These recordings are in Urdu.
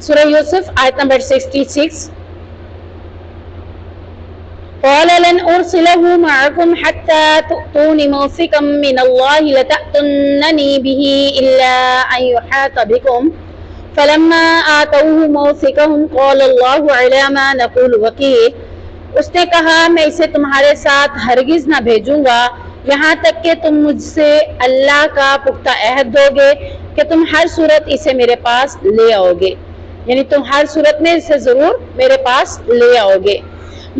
سورہ یوسف آیت نمبر 66. قال لن أرسله معكم حتى تؤتون موثقا من الله لتأتونني به إلا أن يحاط بكم فلما آتوه موثقهم قال الله على ما نقول وكيل. اس نے کہا میں اسے تمہارے ساتھ ہرگز نہ بھیجوں گا یہاں تک کہ تم مجھ سے اللہ کا پختہ عہد دو گے کہ تم ہر صورت اسے میرے پاس لے آؤ گے، یعنی تم ہر صورت میں اسے ضرور میرے پاس لے آؤ گے،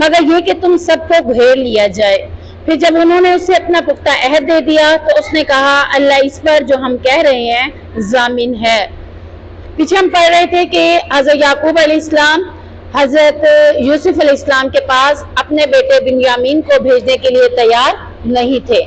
مگر یہ کہ تم سب کو گھیر لیا جائے. پھر جب انہوں نے اسے اپنا پختہ عہد دے دیا تو اس نے کہا اللہ اس پر جو ہم کہہ رہے ہیں ضامن ہے. پیچھے ہم پڑھ رہے تھے کہ حضرت یعقوب علیہ السلام حضرت یوسف علیہ السلام کے پاس اپنے بیٹے بنیامین کو بھیجنے کے لیے تیار نہیں تھے،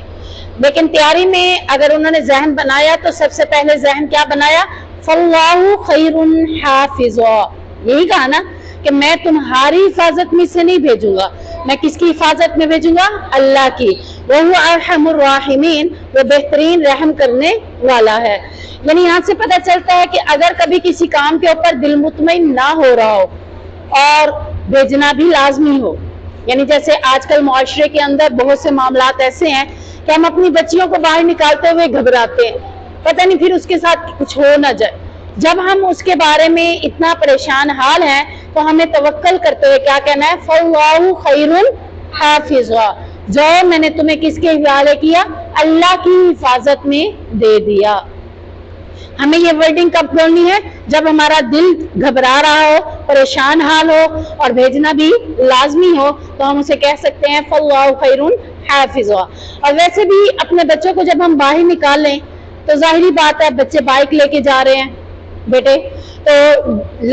لیکن تیاری میں اگر انہوں نے ذہن بنایا تو سب سے پہلے ذہن کیا بنایا؟ فاللہ خیر حافظا. یہی کہا نا کہ میں تمہاری حفاظت میں سے نہیں بھیجوں گا، میں کس کی حفاظت میں بھیجوں گا؟ اللہ کی. وَهُوَ أَرْحَمُ الرَّاحِمِينَ، وہ بہترین رحم کرنے والا ہے. یعنی یہاں سے پتہ چلتا ہے کہ اگر کبھی کسی کام کے اوپر دل مطمئن نہ ہو رہا ہو اور بھیجنا بھی لازمی ہو، یعنی جیسے آج کل معاشرے کے اندر بہت سے معاملات ایسے ہیں کہ ہم اپنی بچیوں کو باہر نکالتے ہوئے گھبراتے ہیں، پتہ نہیں پھر اس کے ساتھ کچھ ہو نہ جائے. جب ہم اس کے بارے میں اتنا پریشان حال ہیں تو ہمیں توکل کرتے ہوئے کیا کہنا ہے؟ فَاللَّهُ خَيْرٌ حَافِظًا. جو میں نے تمہیں کس کے حوالے کیا؟ اللہ کی حفاظت میں دے دیا. ہمیں یہ ورڈنگ کب بولنی ہے؟ جب ہمارا دل گھبرا رہا ہو، پریشان حال ہو اور بھیجنا بھی لازمی ہو تو ہم اسے کہہ سکتے ہیں فَاللَّهُ خَيْرٌ حَافِظًا. اور ویسے بھی اپنے بچوں کو جب ہم باہر نکال لیں تو ظاہری بات ہے بچے بائک لے کے جا رہے ہیں بیٹے، تو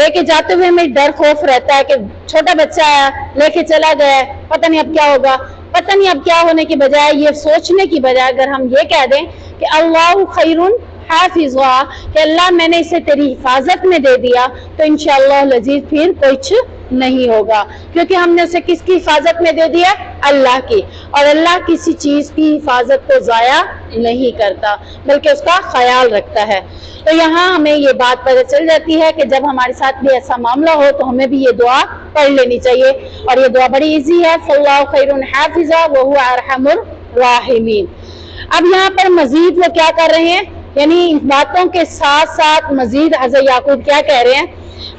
لے کے جاتے ہوئے ہمیں ڈر خوف رہتا ہے کہ چھوٹا بچہ ہے لے کے چلا گیا ہے، پتہ نہیں اب کیا ہوگا. پتہ نہیں اب کیا ہونے کی بجائے یہ سوچنے کی بجائے اگر ہم یہ کہہ دیں کہ اللہ خیر حافظا، کہ اللہ میں نے اسے تیری حفاظت میں دے دیا، تو انشاءاللہ العزیز پھر کچھ نہیں ہوگا، کیونکہ ہم نے اسے کس کی حفاظت میں دے دیا؟ اللہ کی. اور اللہ کسی چیز کی حفاظت کو ضائع نہیں کرتا بلکہ اس کا خیال رکھتا ہے. تو یہاں ہمیں یہ بات پتہ چل جاتی ہے کہ جب ہمارے ساتھ بھی ایسا معاملہ ہو تو ہمیں بھی یہ دعا پڑھ لینی چاہیے، اور یہ دعا بڑی ایزی ہے، فَاللَّهُ خَيْرٌ حَافِظًا وَهُوَ أَرْحَمُ الرَّاحِمِينَ. اب یہاں پر مزید وہ کیا کر رہے ہیں، یعنی ان باتوں کے ساتھ ساتھ مزید حضرت یعقوب کیا کہہ رہے ہیں؟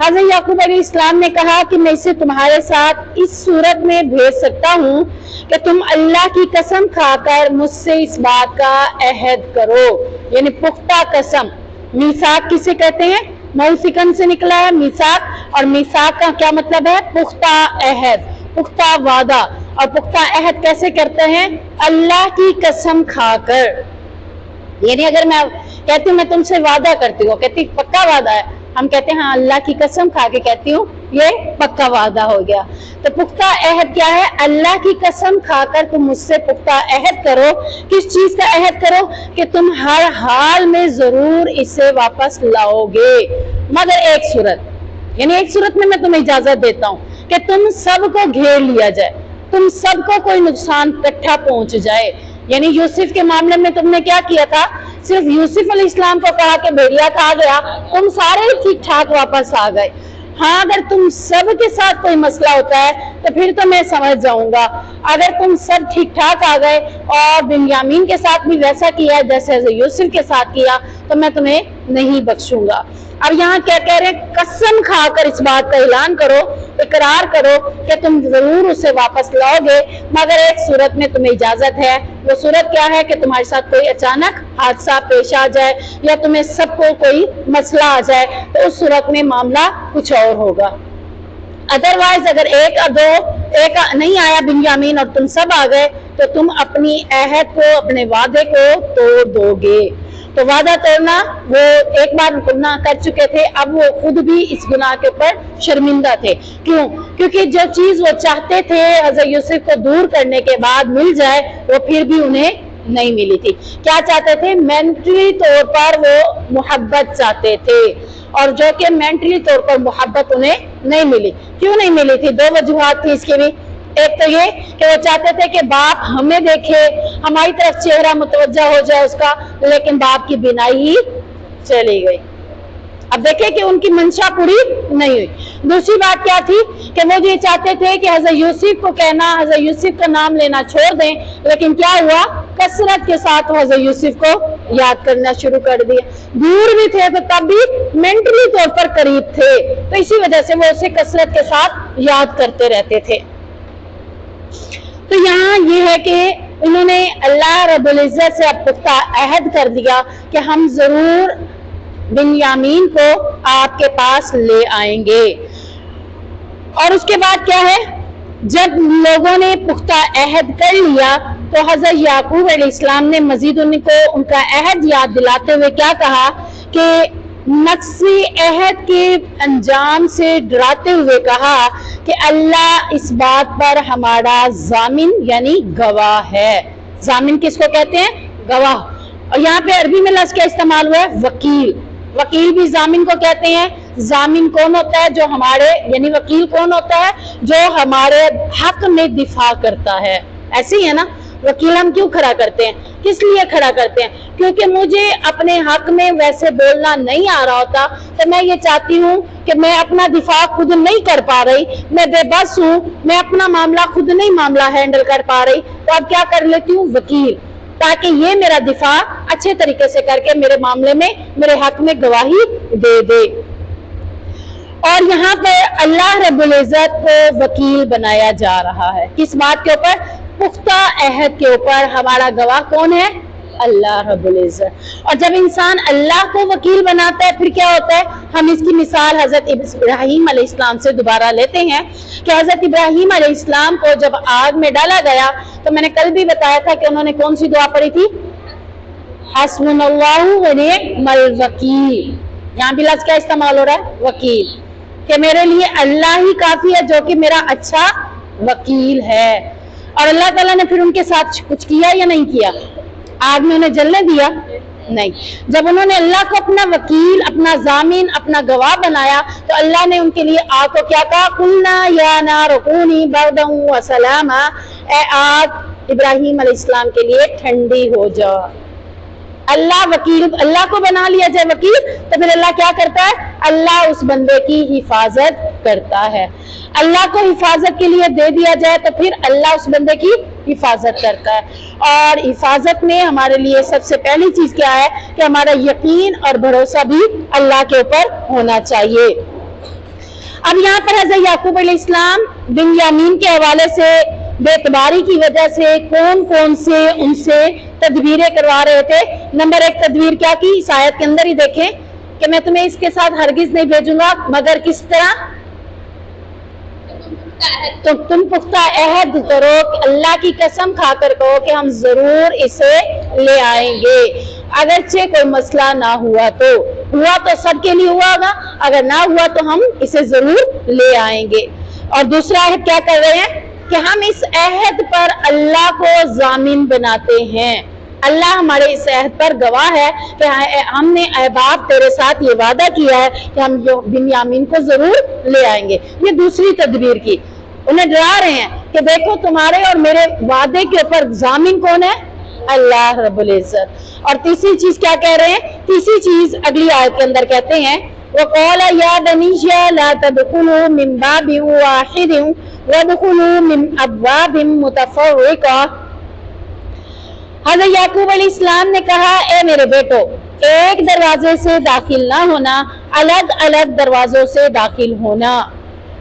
حضرت یعقوب علیہ السلام نے کہا کہ میں اسے تمہارے ساتھ اس صورت میں بھیج سکتا ہوں کہ تم اللہ کی قسم کھا کر مجھ سے اس بات کا عہد کرو، یعنی پختہ قسم. میثاق کسے کہتے ہیں؟ موثقاً سے نکلا ہے میثاق، اور میثاق کا کیا مطلب ہے؟ پختہ عہد، پختہ وعدہ. اور پختہ عہد کیسے کرتے ہیں؟ اللہ کی قسم کھا کر. یعنی اگر میں کہتی ہوں میں تم سے وعدہ کرتی ہوں، کہتی پکا وعدہ ہے، ہم کہتے ہیں ہاں اللہ کی قسم کھا کے کہتی ہوں یہ پکا وعدہ ہو گیا. تو پختہ عہد کیا ہے؟ اللہ کی قسم کھا کر تم مجھ سے پختہ عہد کرو. کس چیز کا عہد کرو؟ کہ تم ہر حال میں ضرور اسے واپس لاؤ گے، مگر ایک صورت، یعنی ایک صورت میں تمہیں اجازت دیتا ہوں کہ تم سب کو گھیر لیا جائے، تم سب کو کوئی نقصان اکٹھا پہنچ جائے. یعنی یوسف کے معاملے میں تم نے کیا کیا تھا؟ صرف یوسف علیہ السلام کو کہا کہ بھیڑیا کہا گیا، تم سارے ٹھیک ٹھاک واپس آ گئے. ہاں اگر تم سب کے ساتھ کوئی مسئلہ ہوتا ہے تو پھر تو میں سمجھ جاؤں گا. اگر تم سب ٹھیک ٹھاک آ گئے اور بنیامین کے ساتھ بھی ویسا کیا جیسے یوسف کے ساتھ کیا تو میں تمہیں نہیں بخشوں گا. اب یہاں کیا کہہ رہے ہیں؟ قسم کھا کر اس بات کا اعلان کرو، اقرار کرو کہ تم ضرور اسے واپس لاؤ گے، مگر ایک صورت میں تمہیں اجازت ہے. وہ صورت کیا ہے؟ کہ تمہارے ساتھ کوئی اچانک حادثہ پیش آ جائے یا تمہیں سب کو کوئی مسئلہ آ جائے تو اس صورت میں معاملہ کچھ اور ہوگا. ادروائز اگر ایک نہیں آیا بنیامین اور تم سب آ گئے تو تم اپنی عہد کو، اپنے وعدے کو توڑ دو گے. تو وعدہ توڑنا، وہ ایک بار گناہ کر چکے تھے، اب وہ خود بھی اس گناہ کے اوپر شرمندہ تھے. کیوں؟ کیونکہ جو چیز وہ چاہتے تھے حضرت یوسف کو دور کرنے کے بعد مل جائے وہ پھر بھی انہیں نہیں ملی تھی. کیا چاہتے تھے؟ مینٹلی طور پر وہ محبت چاہتے تھے، اور جو کہ مینٹلی طور پر محبت انہیں نہیں ملی. کیوں نہیں ملی تھی؟ دو وجوہات تھی اس کے بھی. ایک تو یہ کہ وہ چاہتے تھے کہ باپ ہمیں دیکھے، ہماری طرف چہرہ متوجہ ہو جائے اس کا، لیکن باپ کی بینائی ہی چلی گئی. اب دیکھیں کہ ان کی منشا پوری نہیں ہوئی۔ دوسری بات کیا تھی کہ وہ یہ چاہتے تھے کہ حضرت یوسف کو کہنا، حضرت یوسف کا نام لینا چھوڑ دیں، لیکن کیا ہوا، کثرت کے ساتھ وہ حضرت یوسف کو یاد کرنا شروع کر دیا۔ دور بھی تھے تو تب بھی مینٹلی طور پر قریب تھے، تو اسی وجہ سے وہ اسے کثرت کے ساتھ یاد کرتے رہتے تھے۔ تو یہاں یہ ہے کہ انہوں نے اللہ رب العزت سے اب پختہ عہد کر دیا کہ ہم ضرور بنیامین کو آپ کے پاس لے آئیں گے۔ اور اس کے بعد کیا ہے، جب لوگوں نے پختہ عہد کر لیا تو حضرت یعقوب علیہ السلام نے مزید ان کو ان کا عہد یاد دلاتے ہوئے کیا کہا کہ نقضِ عہد کے انجام سے ڈراتے ہوئے کہا کہ اللہ اس بات پر ہمارا ضامن یعنی گواہ ہے۔ ضامن کس کو کہتے ہیں؟ گواہ۔ اور یہاں پہ عربی میں لفظ کیا استعمال ہوا ہے؟ وکیل۔ وکیل بھی ضامن کو کہتے ہیں۔ ضامن کون ہوتا ہے؟ جو ہمارے یعنی وکیل کون ہوتا ہے؟ جو ہمارے حق میں دفاع کرتا ہے۔ ایسے ہی ہے نا، وکیل ہم کیوں کھڑا کرتے ہیں؟ کس لیے کھڑا کرتے ہیں؟ کیونکہ مجھے اپنے حق میں ویسے بولنا نہیں آ رہا ہوتا، تو میں یہ چاہتی ہوں کہ میں اپنا دفاع خود نہیں کر پا رہی، میں بے بس ہوں، میں اپنا معاملہ خود نہیں معاملہ ہینڈل کر پا رہی، تو اب کیا کر لیتی ہوں؟ وکیل، تاکہ یہ میرا دفاع اچھے طریقے سے کر کے میرے معاملے میں میرے حق میں گواہی دے دے۔ اور یہاں پر اللہ رب العزت کو وکیل بنایا جا رہا ہے، کس بات کے اوپر؟ پختہ عہد کے اوپر۔ ہمارا گواہ کون ہے؟ اللہ رب العزت۔ اور جب انسان اللہ کو وکیل بناتا ہے پھر کیا ہوتا ہے؟ ہم اس کی مثال حضرت ابراہیم علیہ السلام سے دوبارہ لیتے ہیں کہ حضرت ابراہیم علیہ السلام کو جب آگ میں ڈالا گیا تو میں نے کل بھی بتایا تھا کہ انہوں نے کون سی دعا پڑھی تھی؟ حسبنا اللہ و نعم الوکیل۔ یہاں بھی لفظ کیا استعمال ہو رہا ہے؟ وکیل، کہ میرے لیے اللہ ہی کافی ہے جو کہ میرا اچھا وکیل ہے۔ اور اللہ تعالیٰ نے پھر ان کے ساتھ کچھ کیا یا نہیں کیا؟ آگ میں انہیں جلنے دیا؟ نہیں۔ جب انہوں نے اللہ کو اپنا وکیل، اپنا ضامن، اپنا گواہ بنایا تو اللہ نے ان کے لیے آگ کو کیا کہا؟ قلنا یا نار کونی بردا وسلاما، اے آگ ابراہیم علیہ السلام کے لیے ٹھنڈی ہو جا۔ اللہ وکیل، اللہ کو بنا لیا جائے وکیل تو پھر اللہ کیا کرتا ہے؟ اللہ اس بندے کی حفاظت کرتا ہے۔ اللہ کو حفاظت کے لیے دے دیا جائے تو پھر اللہ اس بندے کی حفاظت کرتا ہے۔ اور حفاظت میں ہمارے لیے سب سے پہلی چیز کیا ہے کہ ہمارا یقین اور بھروسہ بھی اللہ کے اوپر ہونا چاہیے۔ اب یہاں پر حضرت یعقوب علیہ السلام بنیامین کے حوالے سے بے اعتباری کی وجہ سے کون کون سے ان سے تدبیریں کروا رہے تھے۔ نمبر ایک تدبیر کیا کی؟ اس آیت کے اندر ہی دیکھیں کہ میں تمہیں اس کے ساتھ ہرگز نہیں بھیجوں گا مگر کس طرح؟ تو تم پختہ عہد کرو، اللہ کی قسم کھا کر کہو کہ ہم ضرور اسے لے آئیں گے، اگرچہ کوئی مسئلہ نہ ہوا تو۔ ہوا تو سب کے لیے ہوا ہوگا، اگر نہ ہوا تو ہم اسے ضرور لے آئیں گے۔ اور دوسرا عہد کیا کر رہے ہیں کہ ہم اس عہد پر اللہ کو ضامن بناتے ہیں۔ اللہ ہمارے اس عہد پر گواہ ہے کہ ہم نے اے باپ تیرے ساتھ یہ وعدہ کیا ہے کہ ہم بنیامین کو ضرور لے آئیں گے۔ یہ دوسری تدبیر کی، انہیں ڈرا رہے ہیں کہ دیکھو تمہارے اور میرے وعدے کے اوپر ضامن کون ہے؟ اللہ رب العزت۔ اور تیسری چیز کیا کہہ رہے ہیں؟ تیسری چیز اگلی آیت کے اندر کہتے ہیں وَقَالَ يَا بَنِيَّ لَا تَدْخُلُوا مِن بَابٍ وَاحِدٍ وَادْخُلُوا مِنْ أَبْوَابٍ مُتَفَرِّقَةٍ۔ حضرت یعقوب علیہ السلام نے کہا اے میرے بیٹو، ایک دروازے سے داخل نہ ہونا، الگ الگ دروازوں سے داخل ہونا۔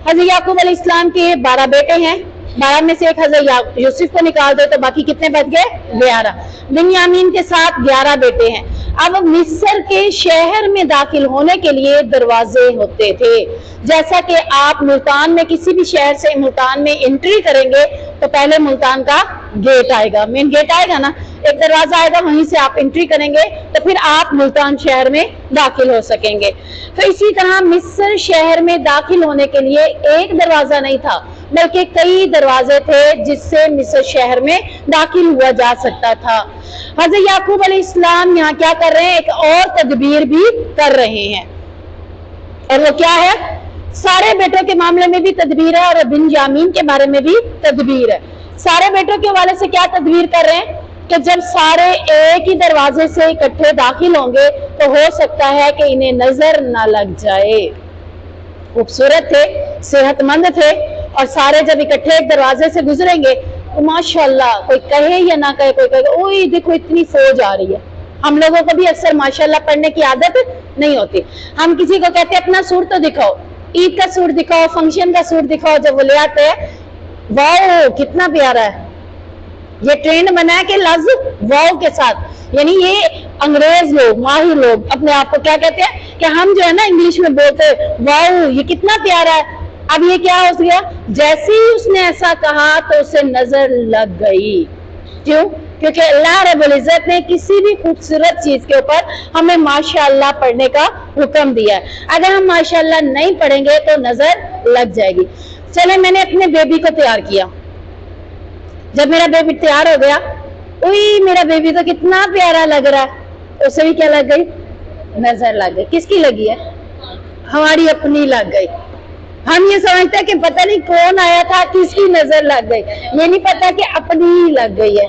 حضرت یعقوب علیہ السلام کے 12 بیٹے ہیں، 12 میں سے ایک حضرت یوسف کو نکال دے تو باقی کتنے بچ گئے؟ 11۔ بنیامین کے ساتھ 11 بیٹے ہیں۔ اب مصر کے شہر میں داخل ہونے کے لیے دروازے ہوتے تھے، جیسا کہ آپ ملتان میں کسی بھی شہر سے ملتان میں انٹری کریں گے تو پہلے ملتان کا گیٹ آئے گا، مین گیٹ آئے گا نا، ایک دروازہ آئے گا، وہیں سے آپ انٹری کریں گے تو پھر آپ ملتان شہر میں داخل ہو سکیں گے۔ تو اسی طرح مصر شہر میں داخل ہونے کے لیے ایک دروازہ نہیں تھا بلکہ کئی دروازے تھے جس سے مصر شہر میں داخل ہوا جا سکتا تھا۔ حضرت یعقوب علیہ السلام یہاں کیا کر رہے ہیں؟ ایک اور تدبیر بھی کر رہے ہیں، اور وہ کیا ہے؟ سارے بیٹوں کے معاملے میں بھی تدبیر ہے اور بنیامین کے بارے میں بھی تدبیر ہے۔ سارے بیٹوں کے حوالے سے کیا تدبیر کر رہے ہیں کہ جب سارے ایک ہی دروازے سے اکٹھے داخل ہوں گے تو ہو سکتا ہے کہ انہیں نظر نہ لگ جائے. خوبصورت تھے, صحت مند تھے, اور سارے جب اکٹھے ایک دروازے سے گزریں گے تو ماشاءاللہ کوئی کہے یا نہ کہے, کوئی کہے اوہ دیکھو اتنی فوج آ رہی ہے. ہم لوگوں کو بھی اکثر ماشاءاللہ پڑھنے کی عادت نہیں ہوتی. ہم کسی کو کہتے ہیں اپنا سوٹ تو دکھاؤ, عید کا سوٹ دکھاؤ, فنکشن کا سوٹ دکھاؤ, جب وہ لے آتے ہیں واو کتنا پیارا ہے. یہ ٹرینڈ بنا ہے کہ لفظ واو کے ساتھ, یعنی یہ انگریز لوگ, ماہر لوگ اپنے آپ کو کیا کہتے ہیں کہ ہم جو ہے نا انگلش میں بولتے واو یہ کتنا پیارا ہے. اب یہ کیا ہو گیا, جیسے ہی اس نے ایسا کہا تو اسے نظر لگ گئی. کیوں؟ کیونکہ اللہ رب العزت نے کسی بھی خوبصورت چیز کے اوپر ہمیں ماشاءاللہ پڑھنے کا حکم دیا ہے. اگر ہم ماشاءاللہ نہیں پڑھیں گے تو نظر لگ جائے گی. چلے میں نے اپنے بیبی کو تیار کیا, جب میرا بیبی تیار ہو گیا, اوئی میرا بیبی تو کتنا پیارا لگ رہا ہے, اسے بھی کیا لگ گئی, نظر لگ گئی. کس کی لگی ہے؟ ہماری اپنی لگ گئی. ہم یہ سمجھتے ہیں کہ پتہ نہیں کون آیا تھا, کس کی نظر لگ گئی. یہ نہیں پتا کہ اپنی ہی لگ گئی ہے,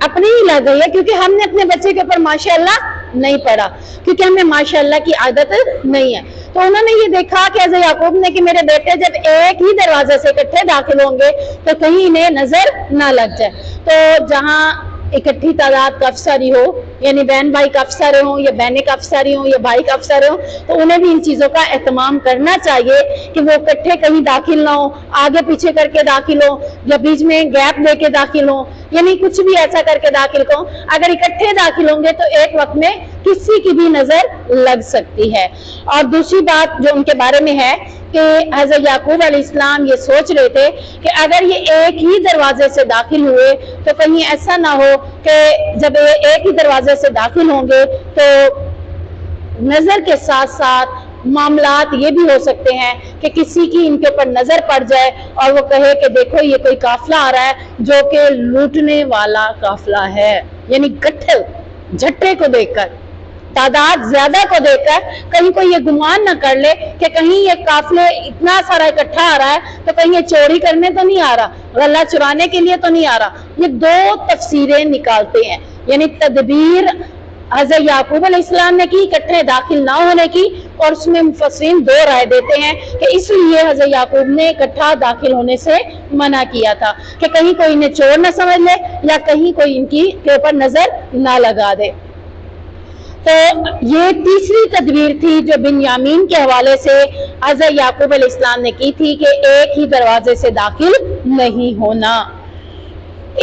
اپنی ہی لگ گئی ہے, کیونکہ ہم نے اپنے بچے کے اوپر ماشاءاللہ نہیں پڑھا, کیونکہ ہمیں ماشاءاللہ کی عادت نہیں ہے. تو انہوں نے یہ دیکھا کہ حضرت یعقوب نے کہ میرے بیٹے جب ایک ہی دروازے سے اکٹھے داخل ہوں گے تو کہیں انہیں نظر نہ لگ جائے. تو جہاں اکٹھی تعداد کافی ساری ہو, یعنی بہن بھائی کافی سارے ہوں, یا بہنیں کافی ساری ہوں, یا بھائی کافی سارے ہوں, تو انہیں بھی ان چیزوں کا اہتمام کرنا چاہیے کہ وہ اکٹھے کہیں داخل نہ ہو, آگے پیچھے کر کے داخل ہو, یا بیچ میں گیپ دے کے داخل ہو, یعنی کچھ بھی ایسا کر کے داخل ہو. اگر اکٹھے داخل ہوں گے تو ایک وقت میں کسی کی بھی نظر لگ سکتی ہے. اور دوسری بات جو ان کے بارے میں ہے کہ حضرت یعقوب علیہ السلام یہ سوچ رہے تھے کہ اگر یہ ایک ہی دروازے سے داخل ہوئے تو کہیں ایسا نہ ہو کہ جب یہ ایک ہی دروازے سے داخل ہوں گے تو نظر کے ساتھ ساتھ معاملات یہ بھی ہو سکتے ہیں کہ کسی کی ان کے اوپر نظر پڑ جائے اور وہ کہے کہ دیکھو یہ کوئی قافلہ آ رہا ہے جو کہ لوٹنے والا قافلہ ہے. یعنی گٹھل جھٹے کو دیکھ کر, تعداد زیادہ کو دیکھ کر کہیں کوئی یہ گمان نہ کر لے کہ کہیں یہ قافلے اتنا سارا اکٹھا آ رہا ہے تو کہیں یہ چوری کرنے تو نہیں آ رہا, غلہ چرانے کے لیے تو نہیں آ رہا. یہ دو تفسیریں نکالتے ہیں, یعنی تدبیر حضرت یعقوب علیہ السلام نے کی اکٹھے داخل نہ ہونے کی, اور اس میں مفسرین دو رائے دیتے ہیں کہ اس لیے حضرت یعقوب نے اکٹھا داخل ہونے سے منع کیا تھا کہ کہیں کوئی انہیں چور نہ سمجھ لے یا کہیں کوئی ان کی کے اوپر نظر نہ لگا دے. تو یہ تیسری تدبیر تھی جو بنیامین کے حوالے سے حضرت یعقوب علیہ السلام نے کی تھی کہ ایک ہی دروازے سے داخل نہیں ہونا.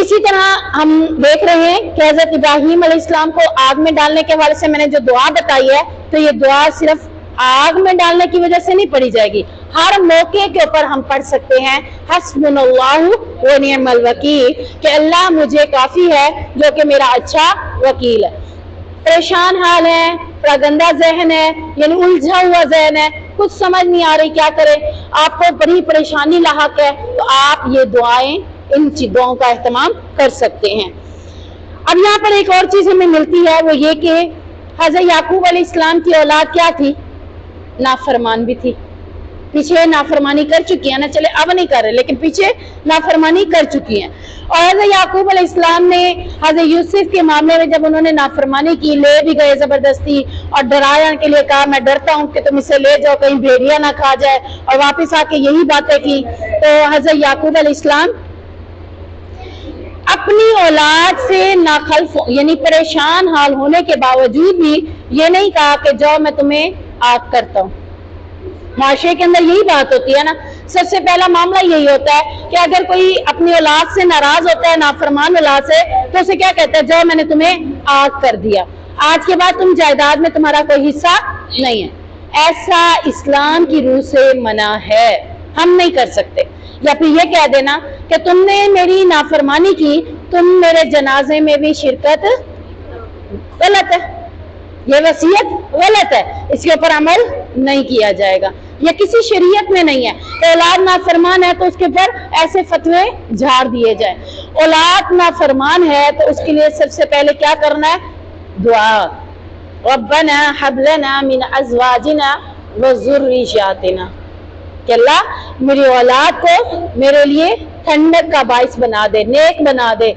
اسی طرح ہم دیکھ رہے ہیں کہ حضرت ابراہیم علیہ السلام کو آگ میں ڈالنے کے حوالے سے میں نے جو دعا بتائی ہے تو یہ دعا صرف آگ میں ڈالنے کی وجہ سے نہیں پڑھی جائے گی, ہر موقع کے اوپر ہم پڑھ سکتے ہیں حسبنا اللہ و نعم الوکیل, کہ اللہ مجھے کافی ہے جو کہ میرا اچھا وکیل ہے. پریشان حال ہے, پراگندہ ذہن ہے, یعنی الجھا ہوا ذہن ہے, کچھ سمجھ نہیں آ رہی کیا کرے, آپ کو بڑی پریشانی لاحق ہے, تو آپ یہ دعائیں ان دعاؤں کا اہتمام کر سکتے ہیں. اب یہاں پر ایک اور چیز ہمیں ملتی ہے, وہ یہ کہ حضرت یعقوب علیہ السلام کی اولاد کیا تھی؟ نافرمان بھی تھی. پیچھے نافرمانی کر چکی ہے نا, چلے اب نہیں کر رہے لیکن پیچھے نافرمانی کر چکی ہیں. اور حضرت یعقوب علیہ السلام نے حضرت یوسف کے معاملے میں جب انہوں نے نافرمانی کی, لے بھی گئے زبردستی اور ڈرایا کے لیے کہا میں ڈرتا ہوں کہ تم اسے لے جاؤ کہیں بھیڑیا نہ کھا جائے, اور واپس آ کے یہی باتیں کی. تو حضرت یعقوب علیہ السلام اپنی اولاد سے ناخلف یعنی پریشان حال ہونے کے باوجود بھی یہ نہیں کہا کہ جاؤ میں تمہیں آگ کرتا ہوں. معاشرے کے اندر یہی بات ہوتی ہے نا, سب سے پہلا معاملہ یہی ہوتا ہے کہ اگر کوئی اپنی اولاد سے ناراض ہوتا ہے, نافرمان اولاد سے, تو اسے کیا کہتا ہے, جاؤ میں نے تمہیں آگ کر دیا, آج کے بعد تم جائیداد میں تمہارا کوئی حصہ نہیں ہے. ایسا اسلام کی روح سے منع ہے, ہم نہیں کر سکتے. یا پھر یہ کہہ دینا کہ تم نے میری نافرمانی کی, تم میرے جنازے میں بھی شرکت, غلط ہے, یہ وصیت غلط ہے, اس کے اوپر عمل نہیں کیا جائے گا. یہ کسی شریعت میں نہیں ہے کہ اولاد نافرمان ہے تو اس کے اوپر ایسے فتوے جھاڑ دیے جائیں. اولاد نافرمان ہے تو اس کے لیے سب سے پہلے کیا کرنا ہے؟ دعا. ربنا حب لنا من ازواجنا وذریاتنا, کہ اللہ میری اولاد کو میرے لیے ٹھنڈک کا باعث بنا دے, نیک بنا دے,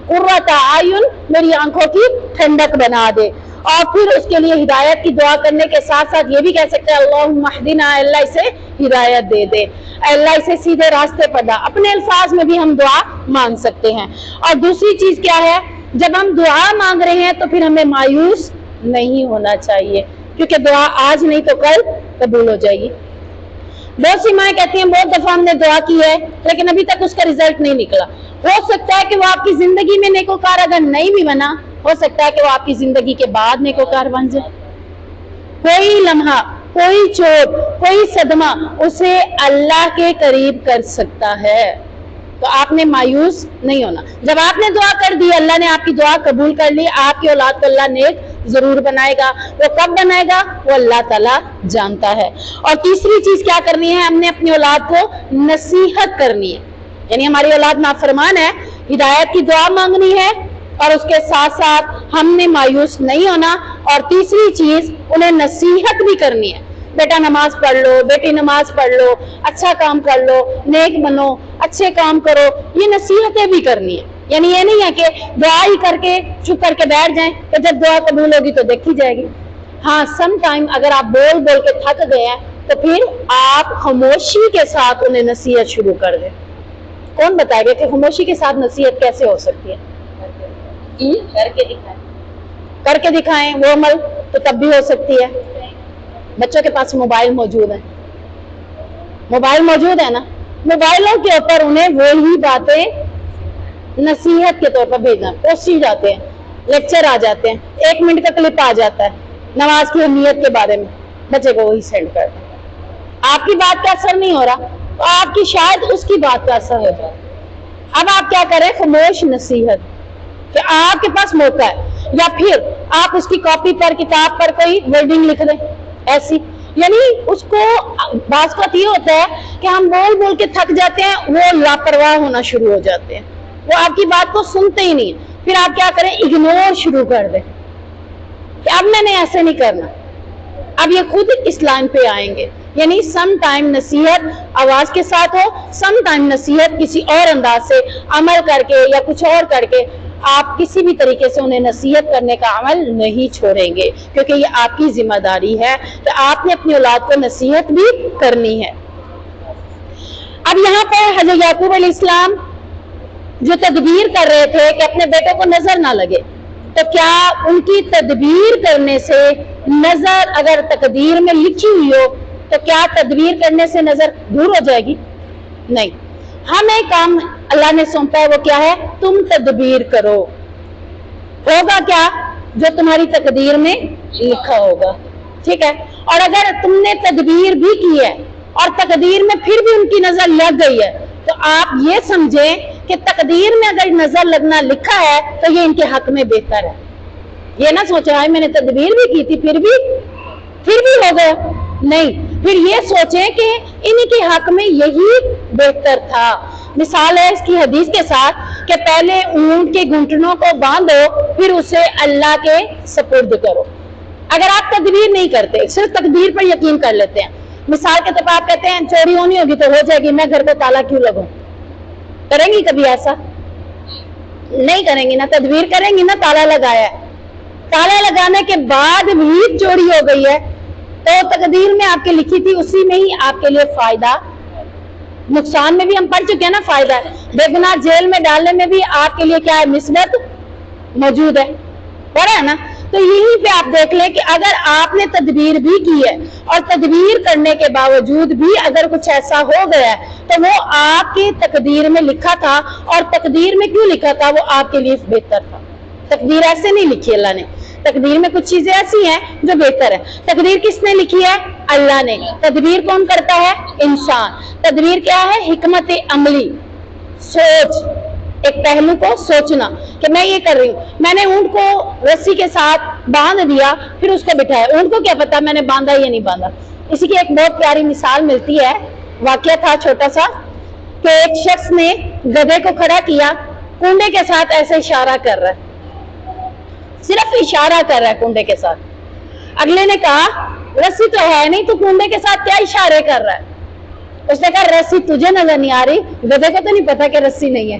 قرۃ اعین، میری آنکھوں کی ٹھنڈک بنا دے. اور پھر اس کے لیے ہدایت کی دعا کرنے کے ساتھ ساتھ یہ بھی کہہ سکتے ہیں اللہم اہدنا، اللہ اسے ہدایت دے دے، اللہ اسے سیدھے راستے پر لا. اپنے الفاظ میں بھی ہم دعا مانگ سکتے ہیں. اور دوسری چیز کیا ہے، جب ہم دعا مانگ رہے ہیں تو پھر ہمیں مایوس نہیں ہونا چاہیے، کیونکہ دعا آج نہیں تو کل قبول ہو جائے گی. بہت سی مائیں کہتی ہیں بہت دفعہ ہم نے دعا کی ہے لیکن ابھی تک اس کا رزلٹ نہیں نکلا. ہو سکتا ہے کہ وہ آپ کی زندگی میں نیکوکار اگر نہیں بھی بنا، ہو سکتا ہے کہ وہ آپ کی زندگی کے بعد نیکوکار بن جائے. کوئی لمحہ، کوئی چوٹ، کوئی صدمہ اسے اللہ کے قریب کر سکتا ہے. تو آپ نے مایوس نہیں ہونا. جب آپ نے دعا کر دی، اللہ نے آپ کی دعا قبول کر لی، آپ کی اولاد کو اللہ نیک ضرور بنائے گا. وہ کب بنائے گا وہ اللہ تعالیٰ جانتا ہے. اور تیسری چیز کیا کرنی ہے، ہم نے اپنی اولاد کو نصیحت کرنی ہے. یعنی ہماری اولاد نافرمان ہے، ہدایت کی دعا مانگنی ہے اور اس کے ساتھ ساتھ ہم نے مایوس نہیں ہونا. اور تیسری چیز انہیں نصیحت بھی کرنی ہے. بیٹا نماز پڑھ لو، بیٹی نماز پڑھ لو، اچھا کام کر لو، نیک بنو، اچھے کام کرو، یہ نصیحتیں بھی کرنی ہے. یعنی یہ نہیں ہے کہ دعا ہی کر کے چپ کر کے بیٹھ جائیں کہ جب دعا قبول ہوگی تو دیکھی جائے گی. ہاں سم ٹائم اگر آپ بول بول کے تھک گئے ہیں تو پھر آپ خاموشی کے ساتھ انہیں نصیحت شروع کر دیں. کون بتائے گا کہ خاموشی کے ساتھ نصیحت کیسے ہو سکتی ہے؟ کر کے دکھائیں وہ عمل تو تب بھی ہو سکتی ہے. بچوں کے پاس موبائل موجود ہے، موبائل موجود ہے نا، موبائلوں کے اوپر انہیں وہی باتیں نصیحت کے طور پر بھیجنا. پوسٹ جاتے ہیں، لیکچر آ جاتے ہیں، 1 منٹ کا کلپ آ جاتا ہے نماز کی اہمیت کے بارے میں، بچے کو وہی سینڈ کر دیں. آپ کی بات کا اثر نہیں ہو رہا تو آپ کی شاید اس کی بات کا اثر ہو جائے. اب آپ کیا کریں، خاموش نصیحت کہ آپ کے پاس موقع ہے، یا پھر آپ اس کی کاپی پر کتاب پر کوئی ورڈنگ لکھ دیں ایسی. یعنی اس کو بعض وقت یہ ہوتا ہے کہ ہم بول بول کے تھک جاتے ہیں، وہ لاپرواہ ہونا شروع ہو جاتے ہیں، وہ آپ کی بات کو سنتے ہی نہیں. پھر آپ کیا کریں، اگنور شروع کر دیں کہ اب میں نے ایسے نہیں کرنا. اب یہ خود اس لائن پہ آئیں گے. یعنی سم ٹائم نصیحت آواز کے ساتھ ہو، سم ٹائم نصیحت کسی اور انداز سے عمل کر کے یا کچھ اور کر کے. آپ کسی بھی طریقے سے انہیں نصیحت کرنے کا عمل نہیں چھوڑیں گے، کیونکہ یہ آپ کی ذمہ داری ہے کہ آپ نے اپنی اولاد کو نصیحت بھی کرنی ہے. اب یہاں پر حضرت یعقوب علیہ السلام جو تدبیر کر رہے تھے کہ اپنے بیٹے کو نظر نہ لگے، تو کیا ان کی تدبیر کرنے سے نظر اگر تقدیر میں لکھی ہوئی ہو تو کیا تدبیر کرنے سے نظر دور ہو جائے گی؟ نہیں. ہمیں کام اللہ نے سونپا ہے وہ کیا ہے، تم تدبیر کرو. ہوگا کیا، جو تمہاری تقدیر میں لکھا ہوگا. ٹھیک ہے. اور اگر تم نے تدبیر بھی کی ہے اور تقدیر میں پھر بھی ان کی نظر لگ گئی ہے تو آپ یہ سمجھیں کہ تقدیر میں اگر نظر لگنا لکھا ہے تو یہ ان کے حق میں بہتر ہے. یہ نہ سوچا ہے میں نے تدبیر بھی کی تھی پھر بھی ہو گیا. نہیں، پھر یہ سوچیں کہ ان کے حق میں یہی بہتر تھا. مثال ہے اس کی حدیث کے ساتھ کہ پہلے اونٹ کے گھٹنوں کو باندھو پھر اسے اللہ کے سپرد کرو. اگر آپ تدبیر نہیں کرتے، صرف تقدیر پر یقین کر لیتے ہیں، مثال کے طور پر آپ کہتے ہیں چوری ہونی ہوگی تو ہو جائے گی، میں گھر کو تالا کیوں لگاؤں؟ کریں گی کبھی ایسا؟ نہیں کریں گی نا. تدبیر کریں گی نا. تالا لگایا ہے، تالا لگانے کے بعد بھی چوری ہو گئی ہے تو تقدیر میں آپ کے لکھی تھی اسی میں ہی آپ کے لیے فائدہ. نقصان میں بھی ہم پڑھ چکے ہیں نا فائدہ ہے. بے گناہ جیل میں ڈالنے میں بھی آپ کے لیے کیا ہے، مثبت موجود ہے. پڑھا ہے نا. تو یہیں پہ آپ دیکھ لیں کہ اگر آپ نے تدبیر بھی کی ہے اور تدبیر کرنے کے باوجود بھی اگر کچھ ایسا ہو گیا ہے تو وہ آپ کی تقدیر میں لکھا تھا. اور تقدیر میں کیوں لکھا تھا؟ وہ آپ کے لیے بہتر تھا. تقدیر ایسے نہیں لکھی اللہ نے. تقدیر میں کچھ چیزیں ایسی ہیں جو بہتر ہے. تقدیر کس نے لکھی ہے؟ اللہ نے. تدبیر کون کرتا ہے؟ انسان. تدبیر کیا ہے؟ حکمت عملی، سوچ، ایک پہلو کو سوچنا کہ میں یہ کر رہی ہوں. میں نے اونٹ کو رسی کے ساتھ باندھ دیا پھر اس کو بٹھایا، اونٹ کو کیا پتا میں نے باندھا یا نہیں باندھا. اسی کی ایک بہت پیاری مثال ملتی ہے. واقعہ تھا چھوٹا سا کہ ایک شخص نے گدھے کو کھڑا کیا، کنڈے کے ساتھ ایسے اشارہ کر رہا ہے، صرف اشارہ کر رہا ہے کنڈے کے ساتھ. اگلے نے کہا رسی تو ہے نہیں، تو کنڈے کے ساتھ کیا اشارے کر رہا ہے؟ اس نے کہا رسی تجھے نظر نہیں آ رہی، گدھے کو تو نہیں پتا کہ رسی نہیں ہے.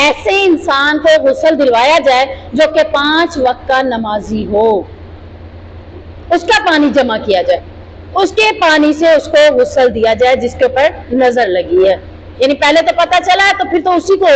ایسے انسان کو غسل دلوایا جائے جو کہ 5 وقت کا نمازی ہو، اس کا پانی جمع کیا جائے، اس کے پانی سے اس کو غسل دیا جائے جس کے اوپر نظر لگی ہے. یعنی پہلے تو پتہ چلا ہے تو پھر تو اسی کو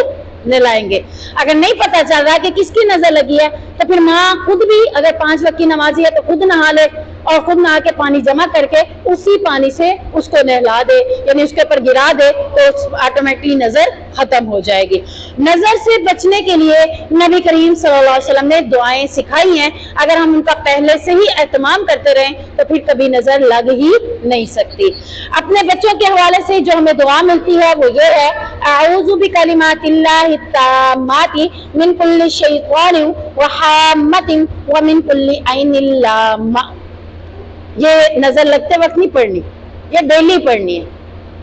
نہلائیں گے. اگر نہیں پتہ چل رہا کہ کس کی نظر لگی ہے تو پھر ماں خود بھی اگر 5 وقت کی نمازی ہے تو خود نہا لے اور خود نہا کے پانی جمع کر کے اسی پانی سے اس کو نہلا دے، یعنی اس کے اوپر گرا دے تو آٹومیٹکلی نظر ختم ہو جائے گی. نظر سے بچنے کے لیے نبی کریم صلی اللہ علیہ وسلم نے دعائیں سکھائی ہیں. اگر ہم ان کا پہلے سے ہی اہتمام کرتے رہیں تو پھر کبھی نظر لگ ہی نہیں سکتی. اپنے بچوں کے حوالے سے جو ہمیں دعا ملتی ہے وہ یہ ہے، اعوذ بکلمات اللہ التامات من کل شیطان وحامۃ ومن کل عین لامہ. یہ نظر لگتے وقت نہیں پڑھنی، یہ ڈیلی پڑھنی ہے،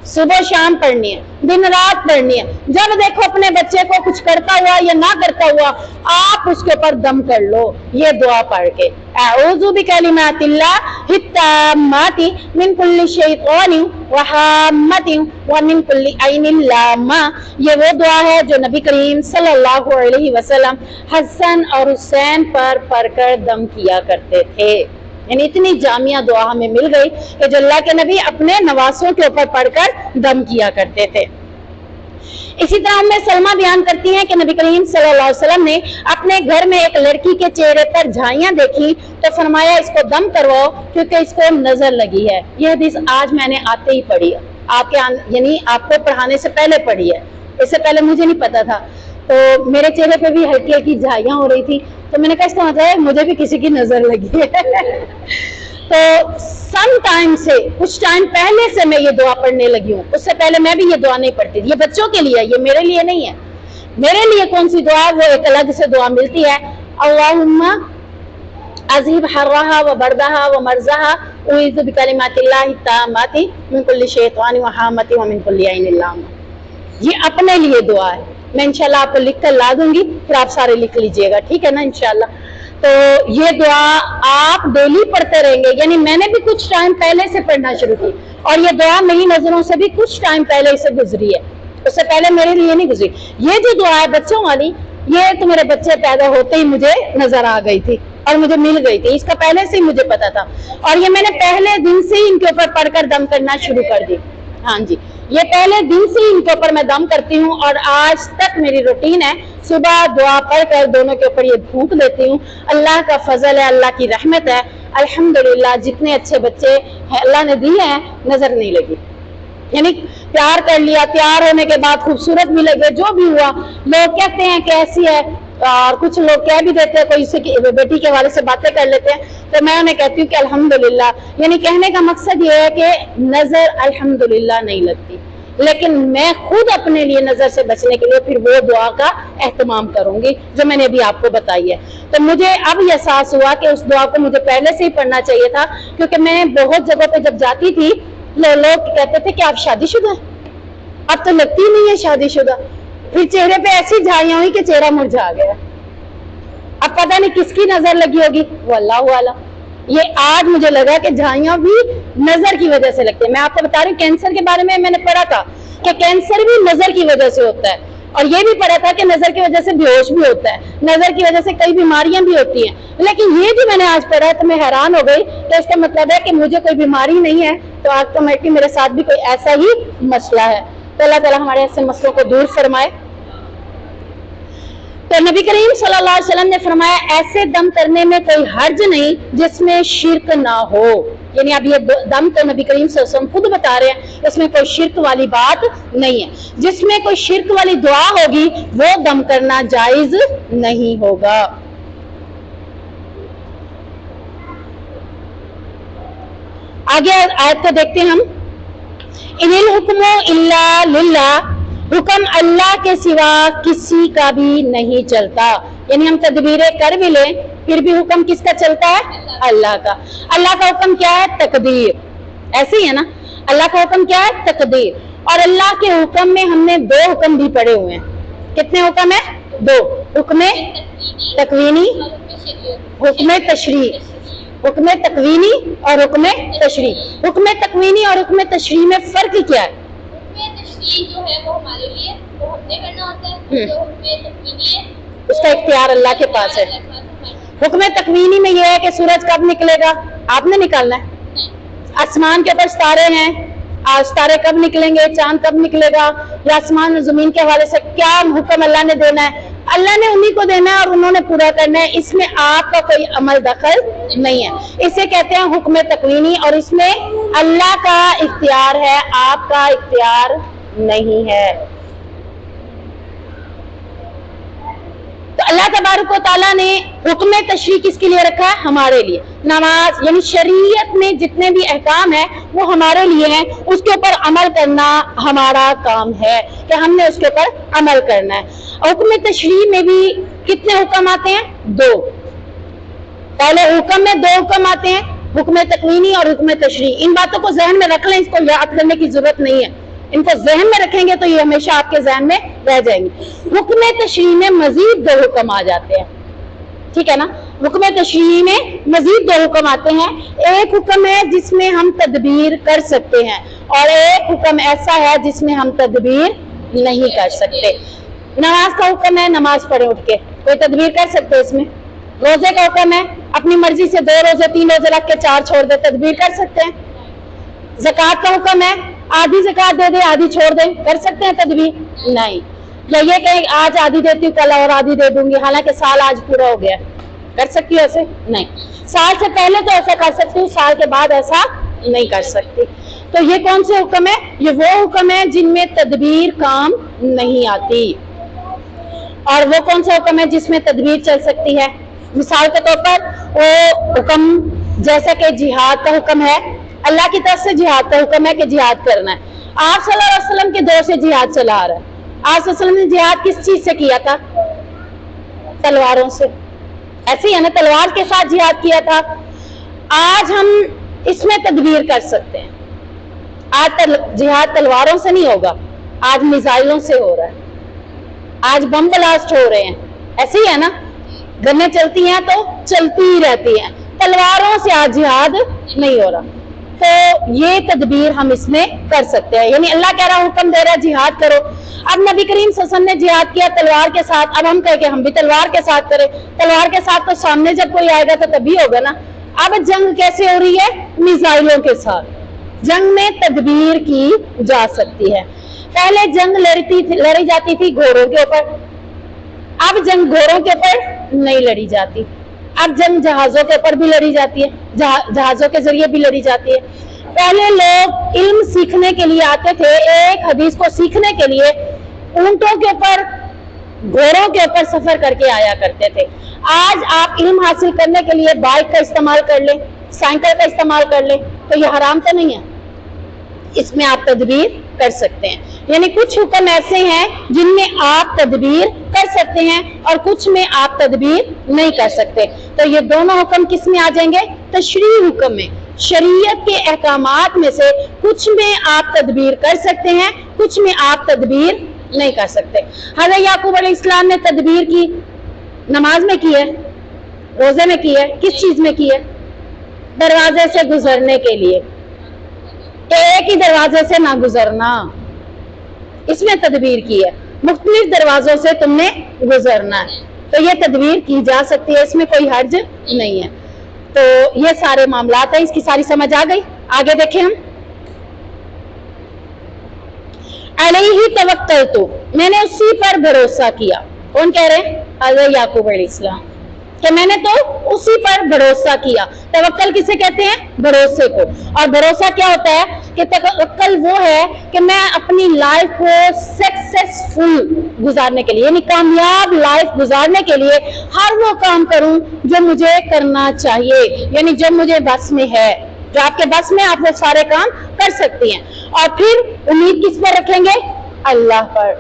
صبح شام پڑھنی ہے، دن رات پڑھنی ہے. جب دیکھو اپنے بچے کو کچھ کرتا ہوا یا نہ کرتا ہوا آپ اس کے اوپر دم کر لو یہ دعا پڑھ کے، اعوذ بکلمات اللہ التامات من کل شیطان وحامۃ ومن کل عین لامہ. یہ وہ دعا ہے جو نبی کریم صلی اللہ علیہ وسلم حسن اور حسین پر پڑھ کر دم کیا کرتے تھے. یعنی اتنی جامعہ دعا ہمیں مل گئی کہ جو اللہ کے نبی اپنے نواسوں کے اوپر پڑھ کر دم کیا کرتے تھے. اسی طرح ہمیں سلمہ بیان کرتی ہیں کہ نبی کریم صلی اللہ علیہ وسلم نے اپنے گھر میں ایک لڑکی کے چہرے پر جھائیاں دیکھی تو فرمایا اس کو دم کرواؤ کیونکہ اس کو نظر لگی ہے. یہ حدیث آج میں نے آتے ہی پڑھی ہے، آپ کے یعنی آپ کو پڑھانے سے پہلے پڑھی ہے، اس سے پہلے مجھے نہیں پتا تھا. تو میرے چہرے پہ بھی ہلکی ہلکی جھائیاں ہو رہی تھی تو میں نے کہا اس کا مطلب ہے مجھے بھی کسی کی نظر لگی ہے. تو سم ٹائم سے کچھ ٹائم پہلے سے میں یہ دعا پڑھنے لگی ہوں، اس سے پہلے میں بھی یہ دعا نہیں پڑھتی تھی. یہ بچوں کے لیے، یہ میرے لیے نہیں ہے. میرے لیے کون سی دعا، وہ ایک الگ سے دعا ملتی ہے، اللہم اذہب حرہا و بردہا و مرزہا اعوذ بکلمات اللہ التامات من کل شیطان وحامۃ ومن کل عین لامہ. یہ اپنے لیے دعا ہے. میں انشاءاللہ آپ کو لکھ کر لا دوں گی، پھر آپ سارے لکھ لیجئے گا، ٹھیک ہے نا انشاءاللہ. تو یہ دعا آپ ڈیلی پڑھتے رہیں گے. یعنی میں نے بھی کچھ ٹائم پہلے سے پڑھنا شروع کی اور یہ دعا میری نظروں سے بھی کچھ ٹائم پہلے سے گزری ہے، اس سے پہلے میرے لیے نہیں گزری. یہ جو دعا ہے بچوں والی، یہ تو میرے بچے پیدا ہوتے ہی مجھے نظر آ گئی تھی اور مجھے مل گئی تھی. اس کا پہلے سے ہی مجھے پتا تھا اور یہ میں نے پہلے دن سے ہی ان کے اوپر پڑھ کر دم کرنا شروع کر دی. ہاں جی، یہ پہلے دن سے ان کے اوپر میں دم کرتی ہوں اور آج تک میری روٹین ہے. صبح دعا پڑھ کر دونوں کے اوپر یہ پھونک دیتی ہوں. اللہ کا فضل ہے، اللہ کی رحمت ہے، الحمدللہ جتنے اچھے بچے اللہ نے دیے ہیں نظر نہیں لگی. یعنی پیار کر لیا، تیار ہونے کے بعد خوبصورت بھی لگے، جو بھی ہوا. لوگ کہتے ہیں کیسی ہے اور کچھ لوگ کہہ بھی دیتے ہیں، کوئی سے بیٹی کے والے سے باتیں کر لیتے ہیں تو میں انہیں کہتی ہوں کہ الحمدللہ. یعنی کہنے کا مقصد یہ ہے کہ نظر الحمدللہ نہیں لگتی، لیکن میں خود اپنے لیے نظر سے بچنے کے لیے پھر وہ دعا کا اہتمام کروں گی جو میں نے ابھی آپ کو بتائی ہے. تو مجھے اب یہ احساس ہوا کہ اس دعا کو مجھے پہلے سے ہی پڑھنا چاہیے تھا، کیونکہ میں بہت جگہوں پہ جب جاتی تھی لوگ کہتے تھے کہ آپ شادی شدہ ہیں، اب تو لگتی نہیں ہے شادی شدہ. پھر چہرے پہ ایسی جھائیاں ہوئی کہ چہرہ مرجھا گیا. اب پتہ نہیں کس کی نظر لگی ہوگی، وہ اللہ اعلم. یہ آج مجھے لگا کہ جھائیاں بھی نظر کی وجہ سے لگتی ہیں. میں آپ کو بتا رہی ہوں کینسر کے بارے میں نے پڑھا تھا کہ کینسر بھی نظر کی وجہ سے ہوتا ہے، اور یہ بھی پڑھا تھا کہ نظر کی وجہ سے بے ہوش بھی ہوتا ہے، نظر کی وجہ سے کئی بیماریاں بھی ہوتی ہیں. لیکن یہ بھی میں نے آج پڑھا تو میں حیران ہو گئی کہ اس کا مطلب ہے کہ مجھے کوئی بیماری نہیں ہے تو آٹومیٹکلی میرے ساتھ بھی کوئی ایسا ہی مسئلہ ہے. تو اللہ تعالیٰ ہمارے ایسے مسئلوں کو دور فرمائے. تو نبی کریم صلی اللہ علیہ وسلم نے فرمایا ایسے دم کرنے میں کوئی حرج نہیں جس میں شرک نہ ہو. یعنی اب یہ دم تو نبی کریم صلی اللہ علیہ وسلم خود بتا رہے ہیں، اس میں کوئی شرک والی بات نہیں ہے. جس میں کوئی شرک والی دعا ہوگی وہ دم کرنا جائز نہیں ہوگا. آگے آیت کو دیکھتے ہیں ہم. ان الحکم الا للہ، حکم اللہ کے سوا کسی کا بھی نہیں چلتا. یعنی ہم تدبیریں کر بھی لیں پھر بھی حکم کس کا چلتا ہے؟ اللہ کا. اللہ کا حکم کیا ہے؟ تقدیر. ایسے ہی ہے نا، اللہ کا حکم کیا ہے؟ تقدیر. اور اللہ کے حکم میں ہم نے 2 حکم بھی پڑھے ہوئے ہیں. کتنے حکم ہیں؟ 2. حکم تکوینی، حکم تشریع. حکم تکوینی اور حکم تشریع. حکم تکوینی اور حکم تشریع میں فرق کیا ہے؟ جو ہے وہ ہمارے لیے وہ ہم نے کرنا ہوتا ہے، جو حکم تکوینی ہے اس کا اختیار اللہ کے پاس ہے. حکم تکوینی میں یہ ہے کہ سورج کب نکلے گا آپ نے نکالنا ہے. آسمان کے اوپر ستارے ہیں، ستارے کب نکلیں گے، چاند کب نکلے گا، یا آسمان اور زمین کے حوالے سے کیا حکم اللہ نے دینا ہے، اللہ نے انہی کو دینا ہے اور انہوں نے پورا کرنا ہے. اس میں آپ کا کوئی عمل دخل نہیں ہے. اسے کہتے ہیں حکم تکوینی، اور اس میں اللہ کا اختیار ہے، آپ کا اختیار نہیں ہے. تو اللہ تبارک و تعالیٰ نے حکم تشریع کس کے لیے رکھا ہے؟ ہمارے لیے. نماز یعنی شریعت میں جتنے بھی احکام ہیں وہ ہمارے لیے ہیں، اس کے اوپر عمل کرنا ہمارا کام ہے کہ ہم نے اس کے اوپر عمل کرنا ہے. حکم تشریع میں بھی کتنے حکم آتے ہیں؟ 2. پہلے حکم میں 2 حکم آتے ہیں، حکم تکوینی اور حکم تشریع. ان باتوں کو ذہن میں رکھ لیں، اس کو یاد کرنے کی ضرورت نہیں ہے. ان کو ذہن میں رکھیں گے تو یہ ہمیشہ آپ کے ذہن میں رہ جائیں گے. حکم تشریع میں مزید 2 حکم آ جاتے ہیں، ٹھیک ہے نا. حکم تشریع میں مزید 2 حکم آتے ہیں. ایک حکم ہے جس میں ہم تدبیر کر سکتے ہیں، اور ایک حکم ایسا ہے جس میں ہم تدبیر نہیں کر سکتے. نماز کا حکم ہے، نماز پڑھیں اٹھ کے، کوئی تدبیر کر سکتے اس میں. روزے کا حکم ہے، اپنی مرضی سے 2 روزے 3 روزے رکھ کے 4 چھوڑ دے، تدبیر کر سکتے ہیں. زکوٰۃ کا حکم ہے، آدھی زکوٰۃ دے دے آدھی چھوڑ دیں، کر سکتے ہیں تدبیر؟ نہیں. یا یہ کہ آج آدھی دیتی ہوں کل اور آدھی دے دوں گی، حالانکہ سال آج پورا ہو گیا، کر سکتی ہوں ایسے؟ نہیں. سال سے پہلے تو ایسا کر سکتی ہوں، سال کے بعد ایسا نہیں کر سکتی. تو یہ کون سے حکم ہے؟ یہ وہ حکم ہے جن میں تدبیر کام نہیں آتی. اور وہ کون سا حکم ہے جس میں تدبیر چل سکتی ہے؟ مثال کے طور پر وہ حکم جیسا کہ جہاد کا حکم ہے، اللہ کی طرف سے جہاد کا حکم ہے کہ جہاد کرنا ہے. آپ صلی اللہ علیہ وسلم کے دور سے جہاد چلا آ رہا ہے. آپ صلی اللہ علیہ وسلم نے جہاد کس چیز سے کیا تھا؟ تلواروں سے. ایسے ہی ہے نا، تلوار کے ساتھ جہاد کیا تھا. آج ہم اس میں تدبیر کر سکتے ہیں. آج جہاد تلواروں سے نہیں ہوگا، آج میزائلوں سے ہو رہا ہے، آج بم بلاسٹ ہو رہے ہیں. ایسے ہی ہے نا، گنیں چلتی ہیں تو چلتی ہی رہتی ہیں، تلواروں سے آج جہاد نہیں ہو رہا. تو یہ تدبیر ہم اس میں کر سکتے ہیں. یعنی اللہ کہہ رہا حکم دے رہا جہاد کرو. اب نبی کریم صلی اللہ علیہ وسلم نے جہاد کیا تلوار کے ساتھ، اب ہم کہہ کے ہم بھی تلوار کے ساتھ کریں. تلوار کے ساتھ تو سامنے جب کوئی آئے گا تو تبھی ہوگا نا. اب جنگ کیسے ہو رہی ہے؟ میزائلوں کے ساتھ. جنگ میں تدبیر کی جا سکتی ہے. پہلے جنگ لڑی جاتی تھی گھوڑوں کے اوپر، اب جنگ گھوڑوں کے اوپر نہیں لڑی جاتی. اب جنگ جہازوں کے اوپر بھی لڑی جاتی ہے، جہازوں کے ذریعے بھی لڑی جاتی ہے. پہلے لوگ علم سیکھنے کے لیے آتے تھے، ایک حدیث کو سیکھنے کے لیے اونٹوں کے اوپر گھوڑوں کے اوپر سفر کر کے آیا کرتے تھے. آج آپ علم حاصل کرنے کے لیے بائک کا استعمال کر لیں، سائیکل کا استعمال کر لیں، تو یہ حرام تو نہیں ہے؟ اس میں آپ تدبیر کر سکتے ہیں. یعنی کچھ حکم ایسے ہیں جن میں آپ تدبیر کر سکتے ہیں اور کچھ میں آپ تدبیر نہیں کر سکتے. تو یہ دونوں حکم کس میں آ جائیں گے؟ تشریعی حکم میں. شریعت کے احکامات میں سے کچھ میں آپ تدبیر کر سکتے ہیں، کچھ میں آپ تدبیر نہیں کر سکتے. حضرت یعقوب علیہ السلام نے تدبیر کی، نماز میں کی ہے، روزے میں کی ہے، کس چیز میں کی ہے؟ دروازے سے گزرنے کے لیے، ایک ہی دروازے سے نہ گزرنا، اس میں تدبیر کی ہے. مختلف دروازوں سے تم نے گزرنا ہے، تو یہ تدبیر کی جا سکتی ہے، اس میں کوئی حرج نہیں ہے. تو یہ سارے معاملات ہیں، اس کی ساری سمجھ آ گئی. آگے دیکھیں ہم. علیہ توکلت، میں نے اسی پر بھروسہ کیا. کون کہہ رہے ہیں؟ حضرت یعقوب علیہ السلام، کہ میں نے تو اسی پر بھروسہ کیا. توکل کسے کہتے ہیں؟ بھروسے کو. اور بھروسہ کیا ہوتا ہے؟ کہ توکل وہ ہے کہ میں اپنی لائف کو سکسیسفل گزارنے کے لیے، یعنی کامیاب لائف گزارنے کے لیے ہر وہ کام کروں جو مجھے کرنا چاہیے، یعنی جو مجھے بس میں ہے. جو آپ کے بس میں، آپ وہ سارے کام کر سکتی ہیں. اور پھر امید کس پر رکھیں گے؟ اللہ پر.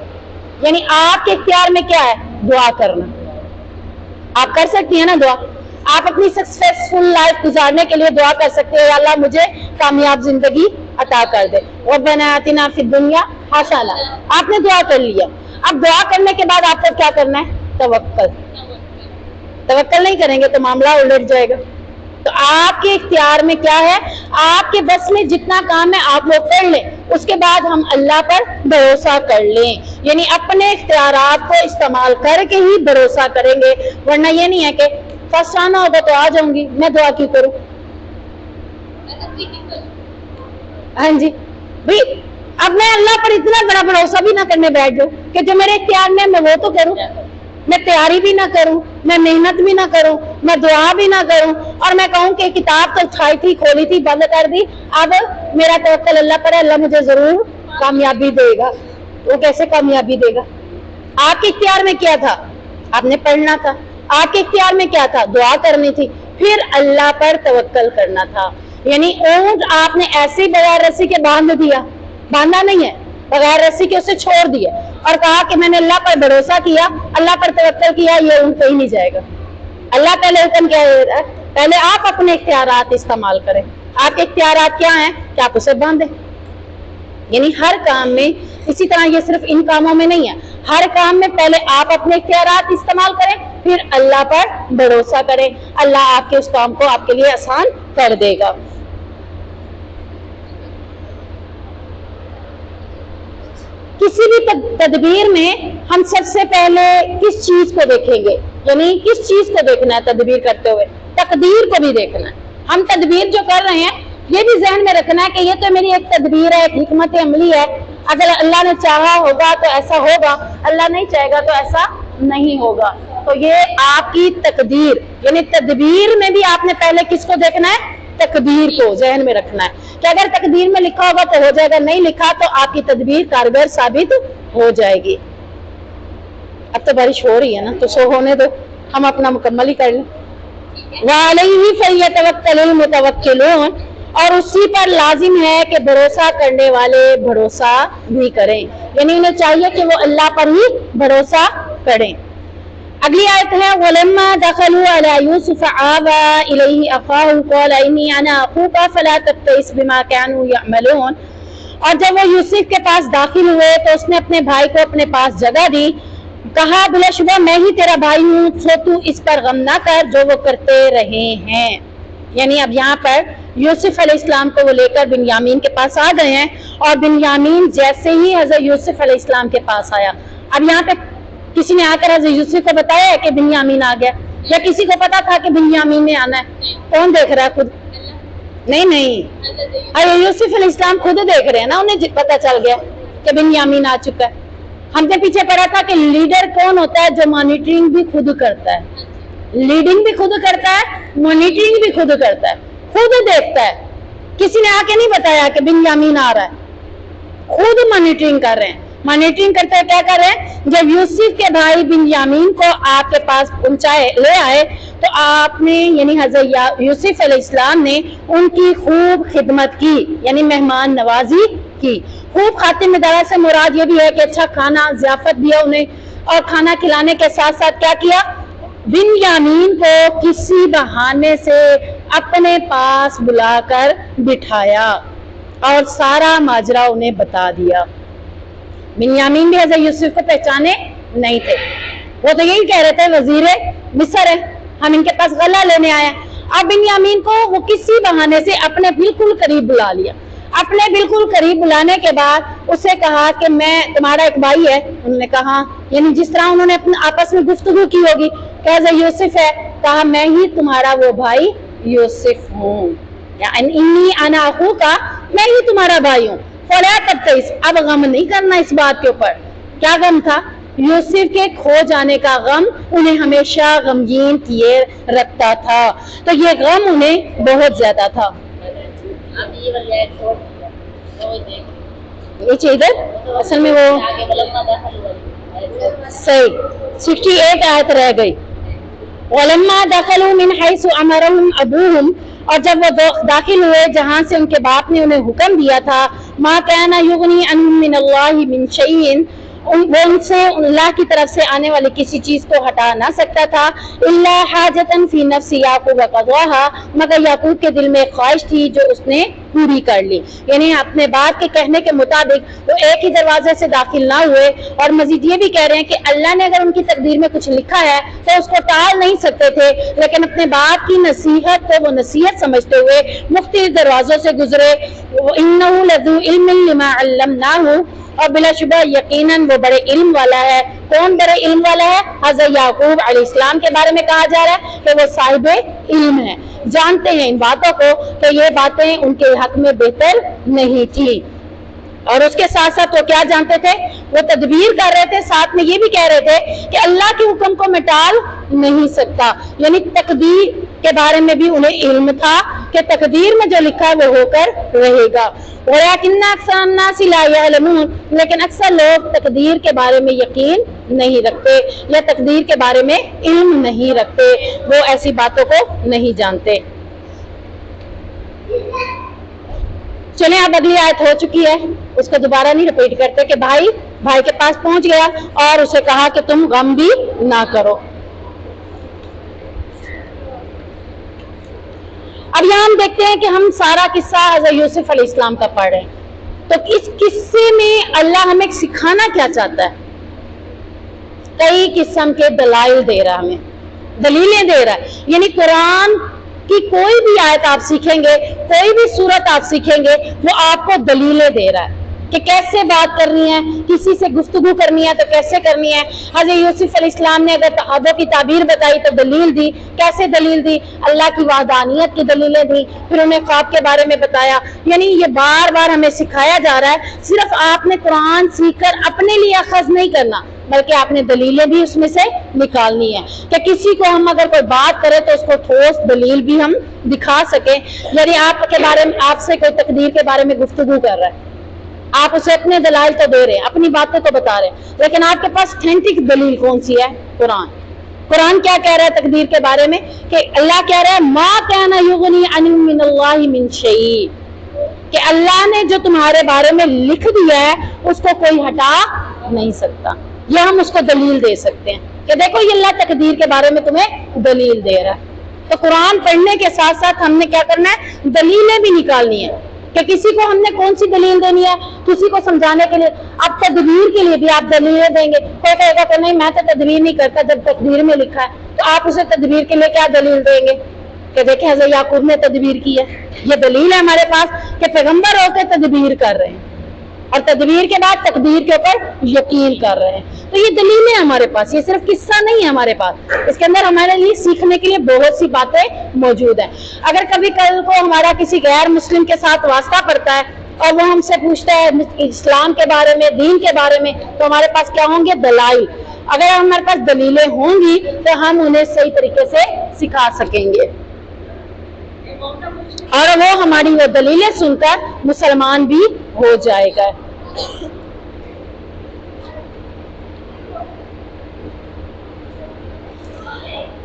یعنی آپ کے اختیار میں کیا ہے؟ دعا کرنا. آپ کر سکتی ہیں نا دعا. آپ اپنی سکسیسفل لائف گزارنے کے لیے دعا کر سکتے ہیں، یا اللہ مجھے کامیاب زندگی عطا کر دے. ربنا آتنا فی الدنیا حسنہ. آپ نے دعا کر لیا. اب دعا کرنے کے بعد آپ کو کیا کرنا ہے؟ توکل. توکل نہیں کریں گے تو معاملہ الٹ جائے گا. تو آپ کے اختیار میں کیا ہے، آپ کے بس میں جتنا کام ہے آپ وہ کر لیں، اس کے بعد ہم اللہ پر بھروسہ کر لیں، یعنی اپنے اختیارات کو استعمال کر کے ہی بھروسہ کریں گے، ورنہ یہ نہیں ہے کہ فرسٹ آنا ہوگا تو آ جاؤں گی، میں دعا کیوں کروں؟ ہاں جی بھائی، اب میں اللہ پر اتنا بڑا بھروسہ بھی نہ کرنے بیٹھ جاؤں کہ جو میرے اختیار میں میں وہ تو کروں، میں تیاری بھی نہ کروں، میں محنت بھی نہ کروں، میں دعا بھی نہ کروں، اور میں کہوں کہ کتاب تو اٹھائی تھی، کھولی تھی، بند کر دی، اب میرا توکل اللہ پر ہے، اللہ مجھے ضرور کامیابی دے گا۔ وہ کیسے کامیابی دے گا؟ آپ کے اختیار میں کیا تھا؟ آپ نے پڑھنا تھا، آپ کے اختیار میں کیا تھا؟ دعا کرنی تھی، پھر اللہ پر توکل کرنا تھا۔ یعنی اونٹ آپ نے ایسے ہی بغیر رسی کے باندھ دیا، باندھا نہیں ہے، بغیر رسی کے اسے چھوڑ دیا اور کہا کہ میں نے اللہ پر بھروسہ کیا، اللہ پر توکل کیا، یہ اونٹ کہیں نہیں جائے گا۔ اللہ پہلے حکم کیا ہے؟ پہلے آپ اپنے اختیارات استعمال کریں۔ آپ کے اختیارات کیا ہیں کہ آپ اسے باندھیں، یعنی ہر کام میں، اسی طرح یہ صرف ان کاموں میں نہیں ہے، ہر کام میں پہلے آپ اپنے اختیارات استعمال کریں، پھر اللہ پر بھروسہ کریں، اللہ آپ کے اس کام کو آپ کے لیے آسان کر دے گا۔ کسی بھی تدبیر میں ہم سب سے پہلے کس چیز کو دیکھیں گے، یعنی کس چیز کو دیکھنا ہے تدبیر کرتے ہوئے؟ تقدیر کو بھی دیکھنا ہے۔ ہم تدبیر جو کر رہے ہیں یہ بھی ذہن میں رکھنا ہے کہ یہ تو میری ایک تدبیر ہے، ایک حکمت عملی ہے، اگر اللہ نے چاہا ہوگا تو ایسا ہوگا، اللہ نہیں چاہے گا تو ایسا نہیں ہوگا۔ تو یہ آپ کی تقدیر، یعنی تدبیر میں بھی آپ نے پہلے کس کو دیکھنا ہے؟ تقدیر کو ذہن میں رکھنا ہے کہ اگر تقدیر میں لکھا ہوگا تو ہو جائے گا، نہیں لکھا تو آپ کی تدبیر کارگر ثابت ہو جائے گی۔ اب تو بارش ہو رہی ہے نا، تو سو ہونے دو، ہم اپنا مکمل ہی کر لیں۔ وَعَلَيْهِ فَلْيَتَوَكَّلِ الْمُتَوَكِّلُونَ، اور اسی پر لازم ہے کہ بھروسہ کرنے والے بھروسہ بھی کریں، یعنی انہیں چاہیے کہ وہ اللہ پر ہی بھروسہ کریں۔ اگلی آیت ہے وَلَمَّا دَخَلُوا عَلَى يُوسُفَ آوَى إِلَيْهِ أَخَاهُ قَالَ إِنِّي أَنَا أَخُوكَ فَلَا تَبْتَئِسْ بِمَا كَانُوا يَعْمَلُونَ، اور جب وہ یوسف کے پاس داخل ہوئے تو اس نے اپنے بھائی کو اپنے پاس جگہ دی، کہا بلا شبہ میں ہی تیرا بھائی ہوں، سو تو اس پر غم نہ کر جو وہ کرتے رہے ہیں۔ یعنی اب یہاں پر یوسف علیہ السلام کو وہ لے کر بنیامین کے پاس آ گئے ہیں، اور بنیامین جیسے ہی حضرت یوسف علیہ السلام کے پاس آیا، اب یہاں پہ کسی نے آ کر حضرت یوسف کو بتایا ہے کہ بنیامین آ گیا، یا کسی کو پتا تھا کہ بنیامین نے آنا ہے؟ کون دیکھ رہا ہے؟ خود نہیں، حضرت یوسف علیہ السلام خود دیکھ رہے ہیں نا، انہیں پتا چل گیا کہ بنیامین آ چکا ہے۔ ہم نے پیچھے پڑھا تھا کہ لیڈر کون ہوتا ہے؟ جو مانیٹرنگ بھی خود کرتا ہے، لیڈنگ بھی خود کرتا ہے، مانیٹرنگ بھی خود کرتا ہے، خود دیکھتا ہے، کسی نے آ کے نہیں بتایا کہ بنیامین آ رہا ہے، خود مانیٹرنگ کر رہے ہیں۔ مانیٹرنگ کرتے کیا کر رہے ہیں؟ جب یوسف کے بھائی بنیامین کو آپ کے پاس پہنچائے لے آئے تو آپ نے، یعنی حضرت یوسف علیہ السلام نے ان کی خوب خدمت کی، یعنی مہمان نوازی کی۔ خوب خاتم دعوت سے مراد یہ بھی ہے کہ اچھا کھانا ضیافت دیا انہیں، اور کھانا کھلانے کے ساتھ ساتھ کیا کیا؟ بنیامین کو کسی بہانے سے اپنے پاس بلا کر بٹھایا اور سارا ماجرا انہیں بتا دیا۔ بنیامین بھی حضرت یوسف کو پہچانے نہیں تھے، وہ تو یہی کہہ رہے تھے وزیر مصر ہے، ہم ان کے پاس غلہ لینے آئے ہیں۔ اب بنیامین کو وہ کسی بہانے سے اپنے بالکل قریب بلا لیا، اپنے بالکل قریب بلانے کے بعد اسے کہا کہ میں تمہارا ایک بھائی ہے، انہوں نے کہا، یعنی جس طرح انہوں نے اپنے آپس میں گفتگو کی ہوگی کہ حضرت یوسف ہے، کہا میں ہی تمہارا وہ بھائی یوسف ہوں، یعنی انی انا اخوک، میں ہی تمہارا بھائی ہوں۔ فلا تبتئس، اب غم نہیں کرنا اس بات کے اوپر۔ کیا غم تھا؟ یوسف کے کھو جانے کا غم انہیں ہمیشہ غمگین کیے رکھتا تھا، تو یہ غم انہیں بہت زیادہ تھا۔ یہ ادھر اصل میں وہ صحیح 68 آیت رہ گئی۔ وَلَمَّا دَخَلُوا مِنْ حَيْثُ أَمَرَهُمْ أَبُوهُمْ، اور جب وہ داخل ہوئے جہاں سے ان کے باپ نے انہیں حکم دیا تھا، مَا كَانَ يُغْنِي عَنْهُمْ مِنَ اللَّهِ مِنْ شَيْءٍ، وہ ان سے اللہ کی طرف سے آنے والی کسی چیز کو ہٹا نہ سکتا تھا. الا حاجتن فی نفس یعقوب قضاها، مگر یعقوب کے دل میں ایک خواہش تھی جو اس نے پوری کر لی. یعنی اپنے باپ کے کہنے کے مطابق وہ ایک ہی دروازے سے داخل نہ ہوئے، اور مزید یہ بھی کہہ رہے ہیں کہ اللہ نے اگر ان کی تقدیر میں کچھ لکھا ہے تو اس کو ٹال نہیں سکتے تھے، لیکن اپنے باپ کی نصیحت کو وہ نصیحت سمجھتے ہوئے مختلف دروازوں سے گزرے. انہ لذو علم لما علمناہ، اور بلا شبہ یقیناً وہ بڑے علم والا ہے. کون بڑے علم والا ہے؟ حضرت یعقوب علیہ السلام کے بارے میں کہا جا رہا ہے کہ وہ صاحب علم ہے، جانتے ہیں ان باتوں کو کہ یہ باتیں ان کے حق میں بہتر نہیں تھی. اور اس کے ساتھ ساتھ وہ کیا جانتے تھے؟ وہ تدبیر کر رہے تھے، ساتھ میں یہ بھی کہہ رہے تھے کہ اللہ کے حکم کو میں ٹال نہیں سکتا. یعنی تقدیر کے بارے میں بھی انہیں علم تھا کہ تقدیر میں جو لکھا ہے وہ ہو کر رہے گا. وَلَكِنَّ أَكْثَرَ النَّاسِ لَا يَعْلَمُونَ، لیکن اکثر لوگ تقدیر کے بارے میں یقین نہیں رکھتے یا تقدیر کے بارے میں علم نہیں رکھتے، وہ ایسی باتوں کو نہیں جانتے. چلیں اب اگلی آیت ہو چکی ہے، اس کو دوبارہ نہیں ریپیٹ کرتے کہ بھائی کے پاس پہنچ گیا اور اسے کہا کہ تم غم بھی نہ کرو. اب یہاں ہم دیکھتے ہیں کہ ہم سارا قصہ حضرت یوسف علیہ السلام کا پڑھ رہے ہیں، تو اس قصے میں اللہ ہمیں سکھانا کیا چاہتا ہے؟ کئی قسم کے دلائل دے رہا، ہمیں دلیلیں دے رہا ہے. یعنی قرآن کی کوئی بھی آیت آپ سیکھیں گے، کوئی بھی صورت آپ سیکھیں گے، وہ آپ کو دلیلیں دے رہا ہے کہ کیسے بات کرنی ہے، کسی سے گفتگو کرنی ہے تو کیسے کرنی ہے. حضرت یوسف علیہ السلام نے اگر خوابوں کی تعبیر بتائی تو دلیل دی. کیسے دلیل دی؟ اللہ کی وحدانیت کی دلیلیں دی، پھر انہیں خواب کے بارے میں بتایا. یعنی یہ بار بار ہمیں سکھایا جا رہا ہے، صرف آپ نے قرآن سیکھ کر اپنے لیے اخذ نہیں کرنا، بلکہ آپ نے دلیلیں بھی اس میں سے نکالنی ہے کہ کسی کو ہم اگر کوئی بات کرے تو اس کو ٹھوس دلیل بھی ہم دکھا سکیں. یعنی آپ کے بارے میں، آپ سے کوئی تقدیر کے بارے میں گفتگو کر رہا ہے، آپ اسے اپنے دلائل تو دے رہے ہیں، اپنی باتوں کو بتا رہے ہیں، لیکن آپ کے پاس اتھینٹک دلیل کون سی ہے؟ قرآن کیا کہہ رہا ہے تقدیر کے بارے میں؟ کہ اللہ کہہ رہا ہے ما کان یغنی عنہم من اللہ من شیء، کہ اللہ نے جو تمہارے بارے میں لکھ دیا ہے اس کو کوئی ہٹا نہیں سکتا. یہ ہم اس کو دلیل دے سکتے ہیں کہ دیکھو یہ اللہ تقدیر کے بارے میں تمہیں دلیل دے رہا ہے. تو قرآن پڑھنے کے ساتھ ساتھ ہم نے کیا کرنا ہے؟ دلیلیں بھی نکالنی ہے کہ کسی کو ہم نے کون سی دلیل دینی ہے، کسی کو سمجھانے کے لیے. اب تدبیر کے لیے بھی آپ دلیلیں دیں گے. کوئی کہے گا کہ نہیں میں تو تدبیر نہیں کرتا جب تقدیر میں لکھا ہے، تو آپ اسے تدبیر کے لیے کیا دلیل دیں گے؟ کہ دیکھیں حضرت یعقوب نے تدبیر کی ہے، یہ دلیل ہے ہمارے پاس کہ پیغمبر ہو کے تدبیر کر رہے ہیں اور تدبیر کے بعد تقدیر کے اوپر یقین کر رہے ہیں. تو یہ دلیلیں ہمارے پاس، یہ صرف قصہ نہیں ہے ہمارے پاس، اس کے اندر ہمارے لیے سیکھنے کے لیے بہت سی باتیں موجود ہیں. اگر کبھی کل کو ہمارا کسی غیر مسلم کے ساتھ واسطہ پڑتا ہے اور وہ ہم سے پوچھتا ہے اسلام کے بارے میں، دین کے بارے میں، تو ہمارے پاس کیا ہوں گے؟ دلائل. اگر ہمارے پاس دلیلیں ہوں گی تو ہم انہیں صحیح طریقے سے سکھا سکیں گے، اور وہ ہماری وہ دلیلیں سن کر مسلمان بھی ہو جائے گا.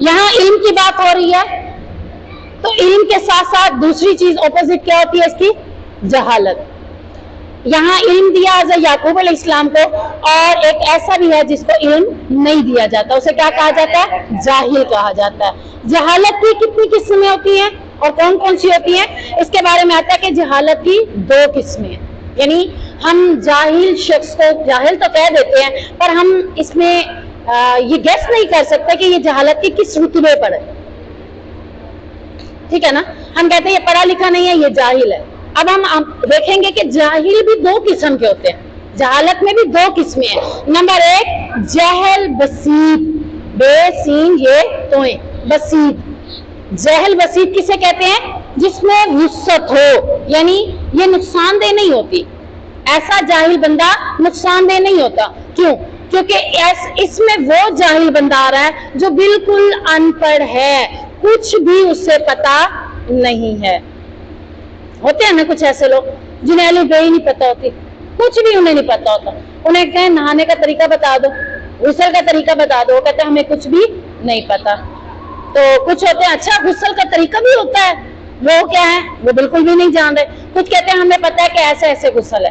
یہاں علم کی بات ہو رہی ہے، تو علم کے ساتھ ساتھ دوسری چیز اپوزٹ کیا ہوتی ہے اس کی؟ جہالت. یہاں علم دیا حضرت یعقوب علیہ السلام کو، اور ایک ایسا بھی ہے جس کو علم نہیں دیا جاتا، اسے کیا کہا جاتا ہے؟ جاہل کہا جاتا ہے. جہالت کی کتنی قسمیں ہوتی ہیں اور کون کون سی ہوتی ہیں؟ اس کے بارے میں آتا ہے کہ جہالت کی 2 قسمیں ہیں. یعنی ہم جاہل شخص کو جاہل تو کہہ دیتے ہیں، پر ہم اس میں یہ گیس نہیں کر سکتے کہ یہ جہالت کی کس رتبے پر ہے. ٹھیک ہے نا؟ ہم کہتے ہیں یہ پڑھا لکھا نہیں ہے، یہ جاہل ہے. اب ہم دیکھیں گے کہ جاہل بھی 2 قسم کے ہوتے ہیں، جہالت میں بھی 2 قسمیں ہیں. نمبر 1 جہل بسیط، بے سین یہ توئیں، بسیط. جہل بسیط کسے کہتے ہیں؟ جس میں وسعت ہو، یعنی یہ نقصان دہ نہیں ہوتی. ایسا جاہل بندہ نقصان دہ نہیں ہوتا. کیوں؟ کیونکہ اس میں وہ جاہل بندہ آ رہا ہے جو بالکل ان پڑھ ہے، کچھ بھی اس سے پتا نہیں ہے. ہوتے ہیں نا کچھ ایسے لوگ جنہیں الف بے ہی نہیں پتا ہوتی، کچھ بھی انہیں نہیں پتا ہوتا. انہیں کہیں نہانے کا طریقہ بتا دو، غسل کا طریقہ بتا دو، وہ کہتے ہیں ہمیں کچھ بھی نہیں پتا. تو کچھ ہوتے ہیں اچھا غسل کا طریقہ بھی ہوتا ہے، وہ کیا ہے؟ وہ بالکل بھی نہیں جان رہے. کچھ کہتے ہیں ہمیں پتا ہے کہ ایسے ایسے غسل ہے.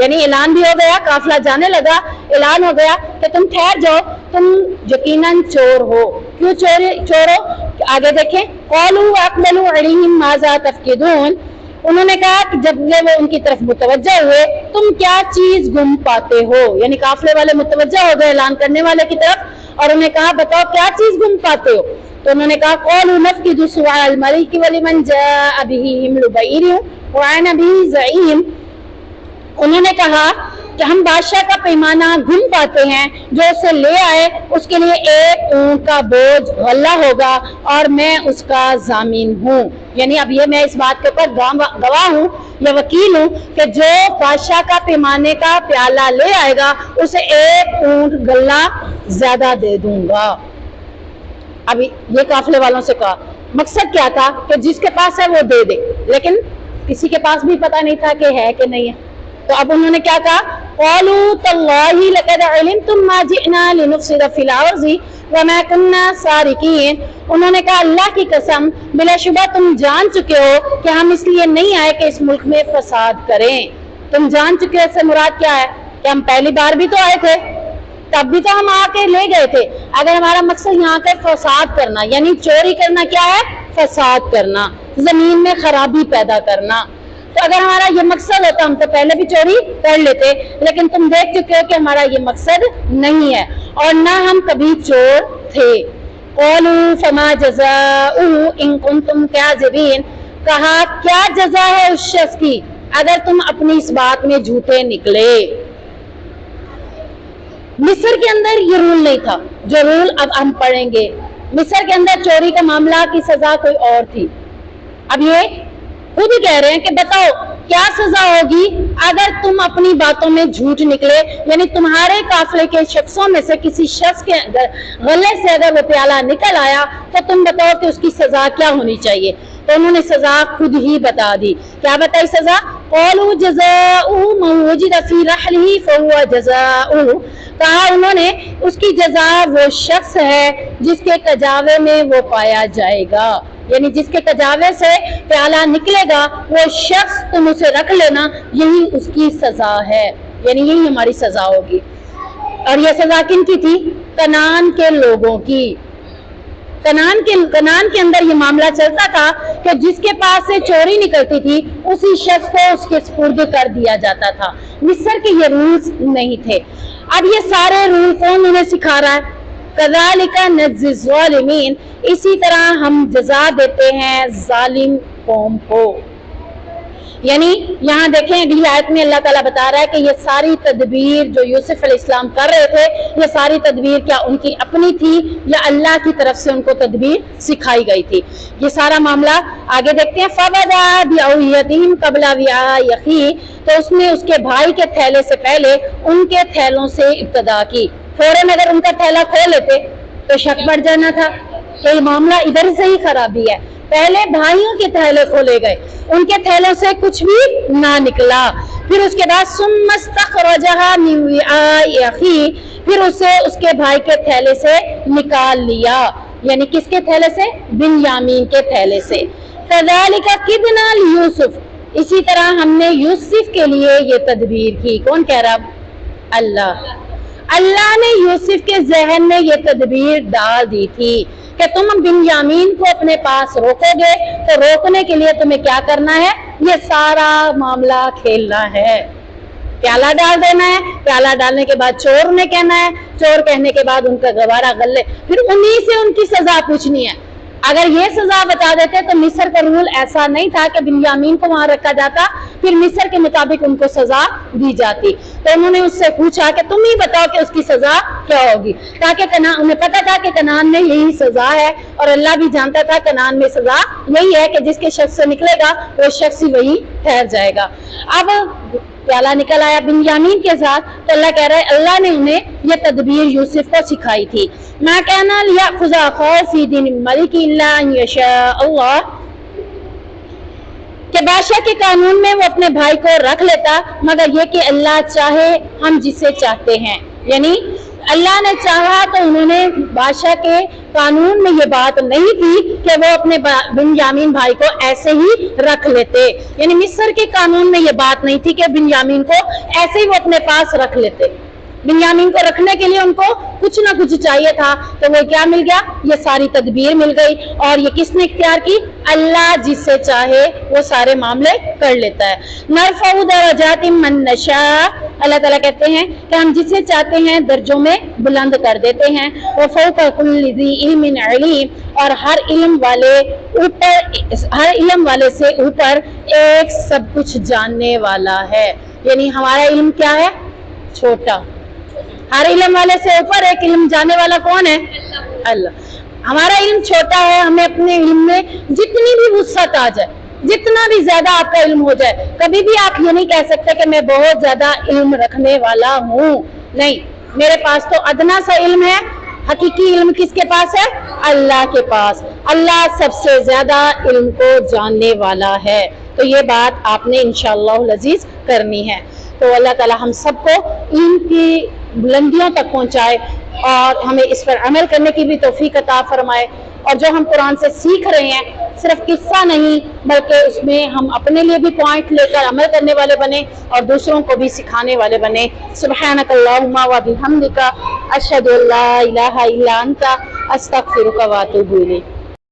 یعنی اعلان بھی ہو گیا, قافلہ جانے لگا, اعلان ہو گیا کہ تم ٹھہر جاؤ, تم یقیناً چور ہو. کیوں چور ہو؟ آگے دیکھیں, قالوا واقبلوا علیہم ماذا تفقدون, انہوں نے کہا کہ جب وہ ان کی طرف متوجہ ہوئے, تم کیا چیز گم پاتے ہو. یعنی قافلے والے متوجہ ہو گئے اعلان کرنے والے کی طرف, اور انہیں کہا بتاؤ کیا چیز گم پاتے ہو. تو انہوں نے کہا قالوا نفقد سواع الملك ولمن جاء به حمل بعير وأنا به زعيم, انہوں نے کہا کہ ہم بادشاہ کا پیمانہ گم پاتے ہیں, جو اسے لے آئے اس کے لیے ایک اونٹ کا بوجھ غلہ ہوگا اور میں اس کا ضامن ہوں. یعنی اب یہ میں اس بات کے اوپر گواہ ہوں یا وکیل ہوں کہ جو بادشاہ کا پیمانے کا پیالہ لے آئے گا اسے ایک اونٹ غلہ زیادہ دے دوں گا. اب یہ قافلے والوں سے کہا, مقصد کیا تھا کہ جس کے پاس ہے وہ دے دے, لیکن کسی کے پاس بھی پتہ نہیں تھا کہ ہے کہ نہیں ہے. تو اب انہوں نے کیا کہا, قالوا تاللہ لقد علمتم ما جئنا لنفسد فی الارض وما كنا سارقین, انہوں نے کہا اللہ کی قسم بلا شبہ تم جان چکے ہو کہ ہم اس لیے نہیں آئے کہ اس ملک میں فساد کریں. تم جان چکے ہو, اس سے مراد کیا ہے کہ ہم پہلی بار بھی تو آئے تھے, تب بھی تو ہم آ کے لے گئے تھے. اگر ہمارا مقصد یہاں کے فساد کرنا یعنی چوری کرنا کیا ہے, فساد کرنا, زمین میں خرابی پیدا کرنا, تو اگر ہمارا یہ مقصد ہوتا ہم تو پہلے بھی چوری کر لیتے, لیکن تم دیکھ چکے ہو کہ ہمارا یہ مقصد نہیں ہے اور نہ ہم کبھی چور تھے. قالوا فما جزاؤه ان کنتم کاذبین, کہا کیا جزا ہے اس شخص کی اگر تم اپنی اس بات میں جھوٹے نکلے. مصر کے اندر یہ رول نہیں تھا جو رول اب ہم پڑھیں گے. مصر کے اندر چوری کا معاملہ کی سزا کوئی اور تھی. اب یہ خود ہی کہہ رہے ہیں کہ بتاؤ کیا سزا ہوگی اگر تم اپنی باتوں میں جھوٹ نکلے, یعنی تمہارے قافلے کے شخصوں میں سے کسی شخص کے غلے سے اگر وہ پیالہ نکل آیا تو تم بتاؤ کہ اس کی سزا کیا ہونی چاہیے. تو انہوں نے سزا خود ہی بتا دی. کیا بتائی سزا؟ قالوا جزاؤه من وجد في رحله فهو جزاؤه, کہا انہوں نے اس کی جزا وہ شخص ہے جس کے کجاوے میں وہ پایا جائے گا, یعنی جس کے کجاوے سے پیالہ نکلے گا وہ شخص تم اسے رکھ لینا, یہی اس کی سزا ہے, یعنی یہی ہماری سزا ہوگی. اور یہ سزا کن کی تھی؟ کنعان کے لوگوں کی. کنعان کے اندر یہ معاملہ چلتا تھا کہ جس کے پاس سے چوری نکلتی تھی اسی شخص کو اس کے سپرد کر دیا جاتا تھا. مصر کے یہ رولز نہیں تھے. اب یہ سارے رول کون انہیں سکھا رہا ہے؟ کذالک نجزی الظالمین, اسی طرح ہم جزا دیتے ہیں ظالم قوم کو. یعنی یہاں دیکھیں اگلی آیت میں اللہ تعالیٰ بتا رہا ہے کہ یہ ساری تدبیر جو یوسف علیہ السلام کر رہے تھے, یہ ساری تدبیر کیا ان کی اپنی تھی یا اللہ کی طرف سے ان کو تدبیر سکھائی گئی تھی؟ یہ سارا معاملہ آگے دیکھتے ہیں. فَبَدَا بِأَوْعِيَتِهِمْ قَبْلَ وِعَاءِ أَخِيهِ, تو اس نے اس کے بھائی کے تھیلے سے پہلے ان کے تھیلوں سے ابتدا کی. فوراً اگر ان کا تھیلا کھول لیتے تو شک بڑھ جانا تھا کہ یہ معاملہ ادھر سے ہی خرابی ہے. پہلے بھائیوں کے تھیلے کھولے گئے, ان کے تھیلوں سے کچھ بھی نہ نکلا. پھر اس کے بعد ثم استخرجها من وعاء اخيه, پھر اسے اس کے بھائی کے تھیلے سے نکال لیا, یعنی کس کے تھیلے سے؟ بنیامین کے تھیلے سے. كذلك كدنا ليوسف, اسی طرح ہم نے یوسف کے لیے یہ تدبیر کی. کون کہہ رہا؟ اللہ. اللہ نے یوسف کے ذہن میں یہ تدبیر ڈال دی تھی کہ تم بنیامین کو اپنے پاس روکو گے, تو روکنے کے لیے تمہیں کیا کرنا ہے؟ یہ سارا معاملہ کھیلنا ہے. پیالہ ڈال دینا ہے, پیالہ ڈالنے کے بعد چور نے کہنا ہے, چور کہنے کے بعد ان کا گوارا غلے, پھر انہی سے ان کی سزا پوچھنی ہے. اگر یہ سزا بتا دیتے تو مصر کا رول ایسا نہیں تھا کہ بنیامین کو وہاں رکھا جاتا, پھر مصر کے مطابق ان کو سزا دی جاتی. تو انہوں نے اس سے پوچھا کہ تم ہی بتاؤ کہ اس کی سزا کیا ہوگی, تاکہ انہیں پتا تھا کہ کنعان میں یہی سزا ہے, اور اللہ بھی جانتا تھا کنعان میں سزا یہی ہے کہ جس کے شخص سے نکلے گا وہ شخص ہی وہی ٹھہر جائے گا. اب پیالہ نکل آیا بنیامین کے ساتھ, تو اللہ کہہ رہا ہے اللہ نے انہیں یہ تدبیر یوسف کو سکھائی تھی. ما كان ليأخذ أخاه في دين الملك إلا أن يشاء الله, کہ بادشاہ کے قانون میں وہ اپنے بھائی کو رکھ لیتا مگر یہ کہ اللہ چاہے ہم جسے چاہتے ہیں. یعنی اللہ نے چاہا تو انہوں نے بادشاہ کے قانون میں یہ بات نہیں تھی کہ وہ اپنے بنیامین بھائی کو ایسے ہی رکھ لیتے، یعنی مصر کے قانون میں یہ بات نہیں تھی کہ بنیامین کو ایسے ہی وہ اپنے پاس رکھ لیتے۔ بنیامین کو رکھنے کے لیے ان کو کچھ نہ کچھ چاہیے تھا، تو وہ کیا مل گیا؟ یہ ساری تدبیر مل گئی۔ اور یہ کس نے اختیار کی؟ اللہ جس سے چاہے وہ سارے معاملے کر لیتا ہے۔ نرفع درجات من نشاء، اللہ تعالیٰ کہتے ہیں کہ ہم جسے چاہتے ہیں درجوں میں بلند کر دیتے ہیں۔ وفوق كل ذی علم علیم، اور ہر علم والے سے اوپر ایک سب کچھ جاننے والا ہے، یعنی ہمارا علم کیا ہے؟ چھوٹا۔ ہر علم والے سے اوپر ایک علم جاننے والا کون ہے؟ اللہ۔ ہمارا علم چھوٹا ہے، ہمیں اپنے علم میں جتنی بھی وسعت آ جائے، جتنا بھی زیادہ آپ کا علم ہو جائے، کبھی بھی آپ یہ نہیں کہہ سکتے کہ میں بہت زیادہ علم رکھنے والا ہوں، نہیں، میرے پاس تو ادنا سا علم ہے۔ حقیقی علم کس کے پاس ہے؟ اللہ کے پاس۔ اللہ سب سے زیادہ علم کو جاننے والا ہے، تو یہ بات آپ نے انشاءاللہ العزیز کرنی ہے۔ تو اللہ تعالی ہم سب کو علم کی بلندیوں تک پہنچائے اور ہمیں اس پر عمل کرنے کی بھی توفیق عطا فرمائے، اور جو ہم قرآن سے سیکھ رہے ہیں صرف قصہ نہیں بلکہ اس میں ہم اپنے لیے بھی پوائنٹ لے کر عمل کرنے والے بنے اور دوسروں کو بھی سکھانے والے بنے۔ سبحانک اللہم و بحمدک، اشہد ان لا الہ الا انت، استغفرک و اتوب الیک۔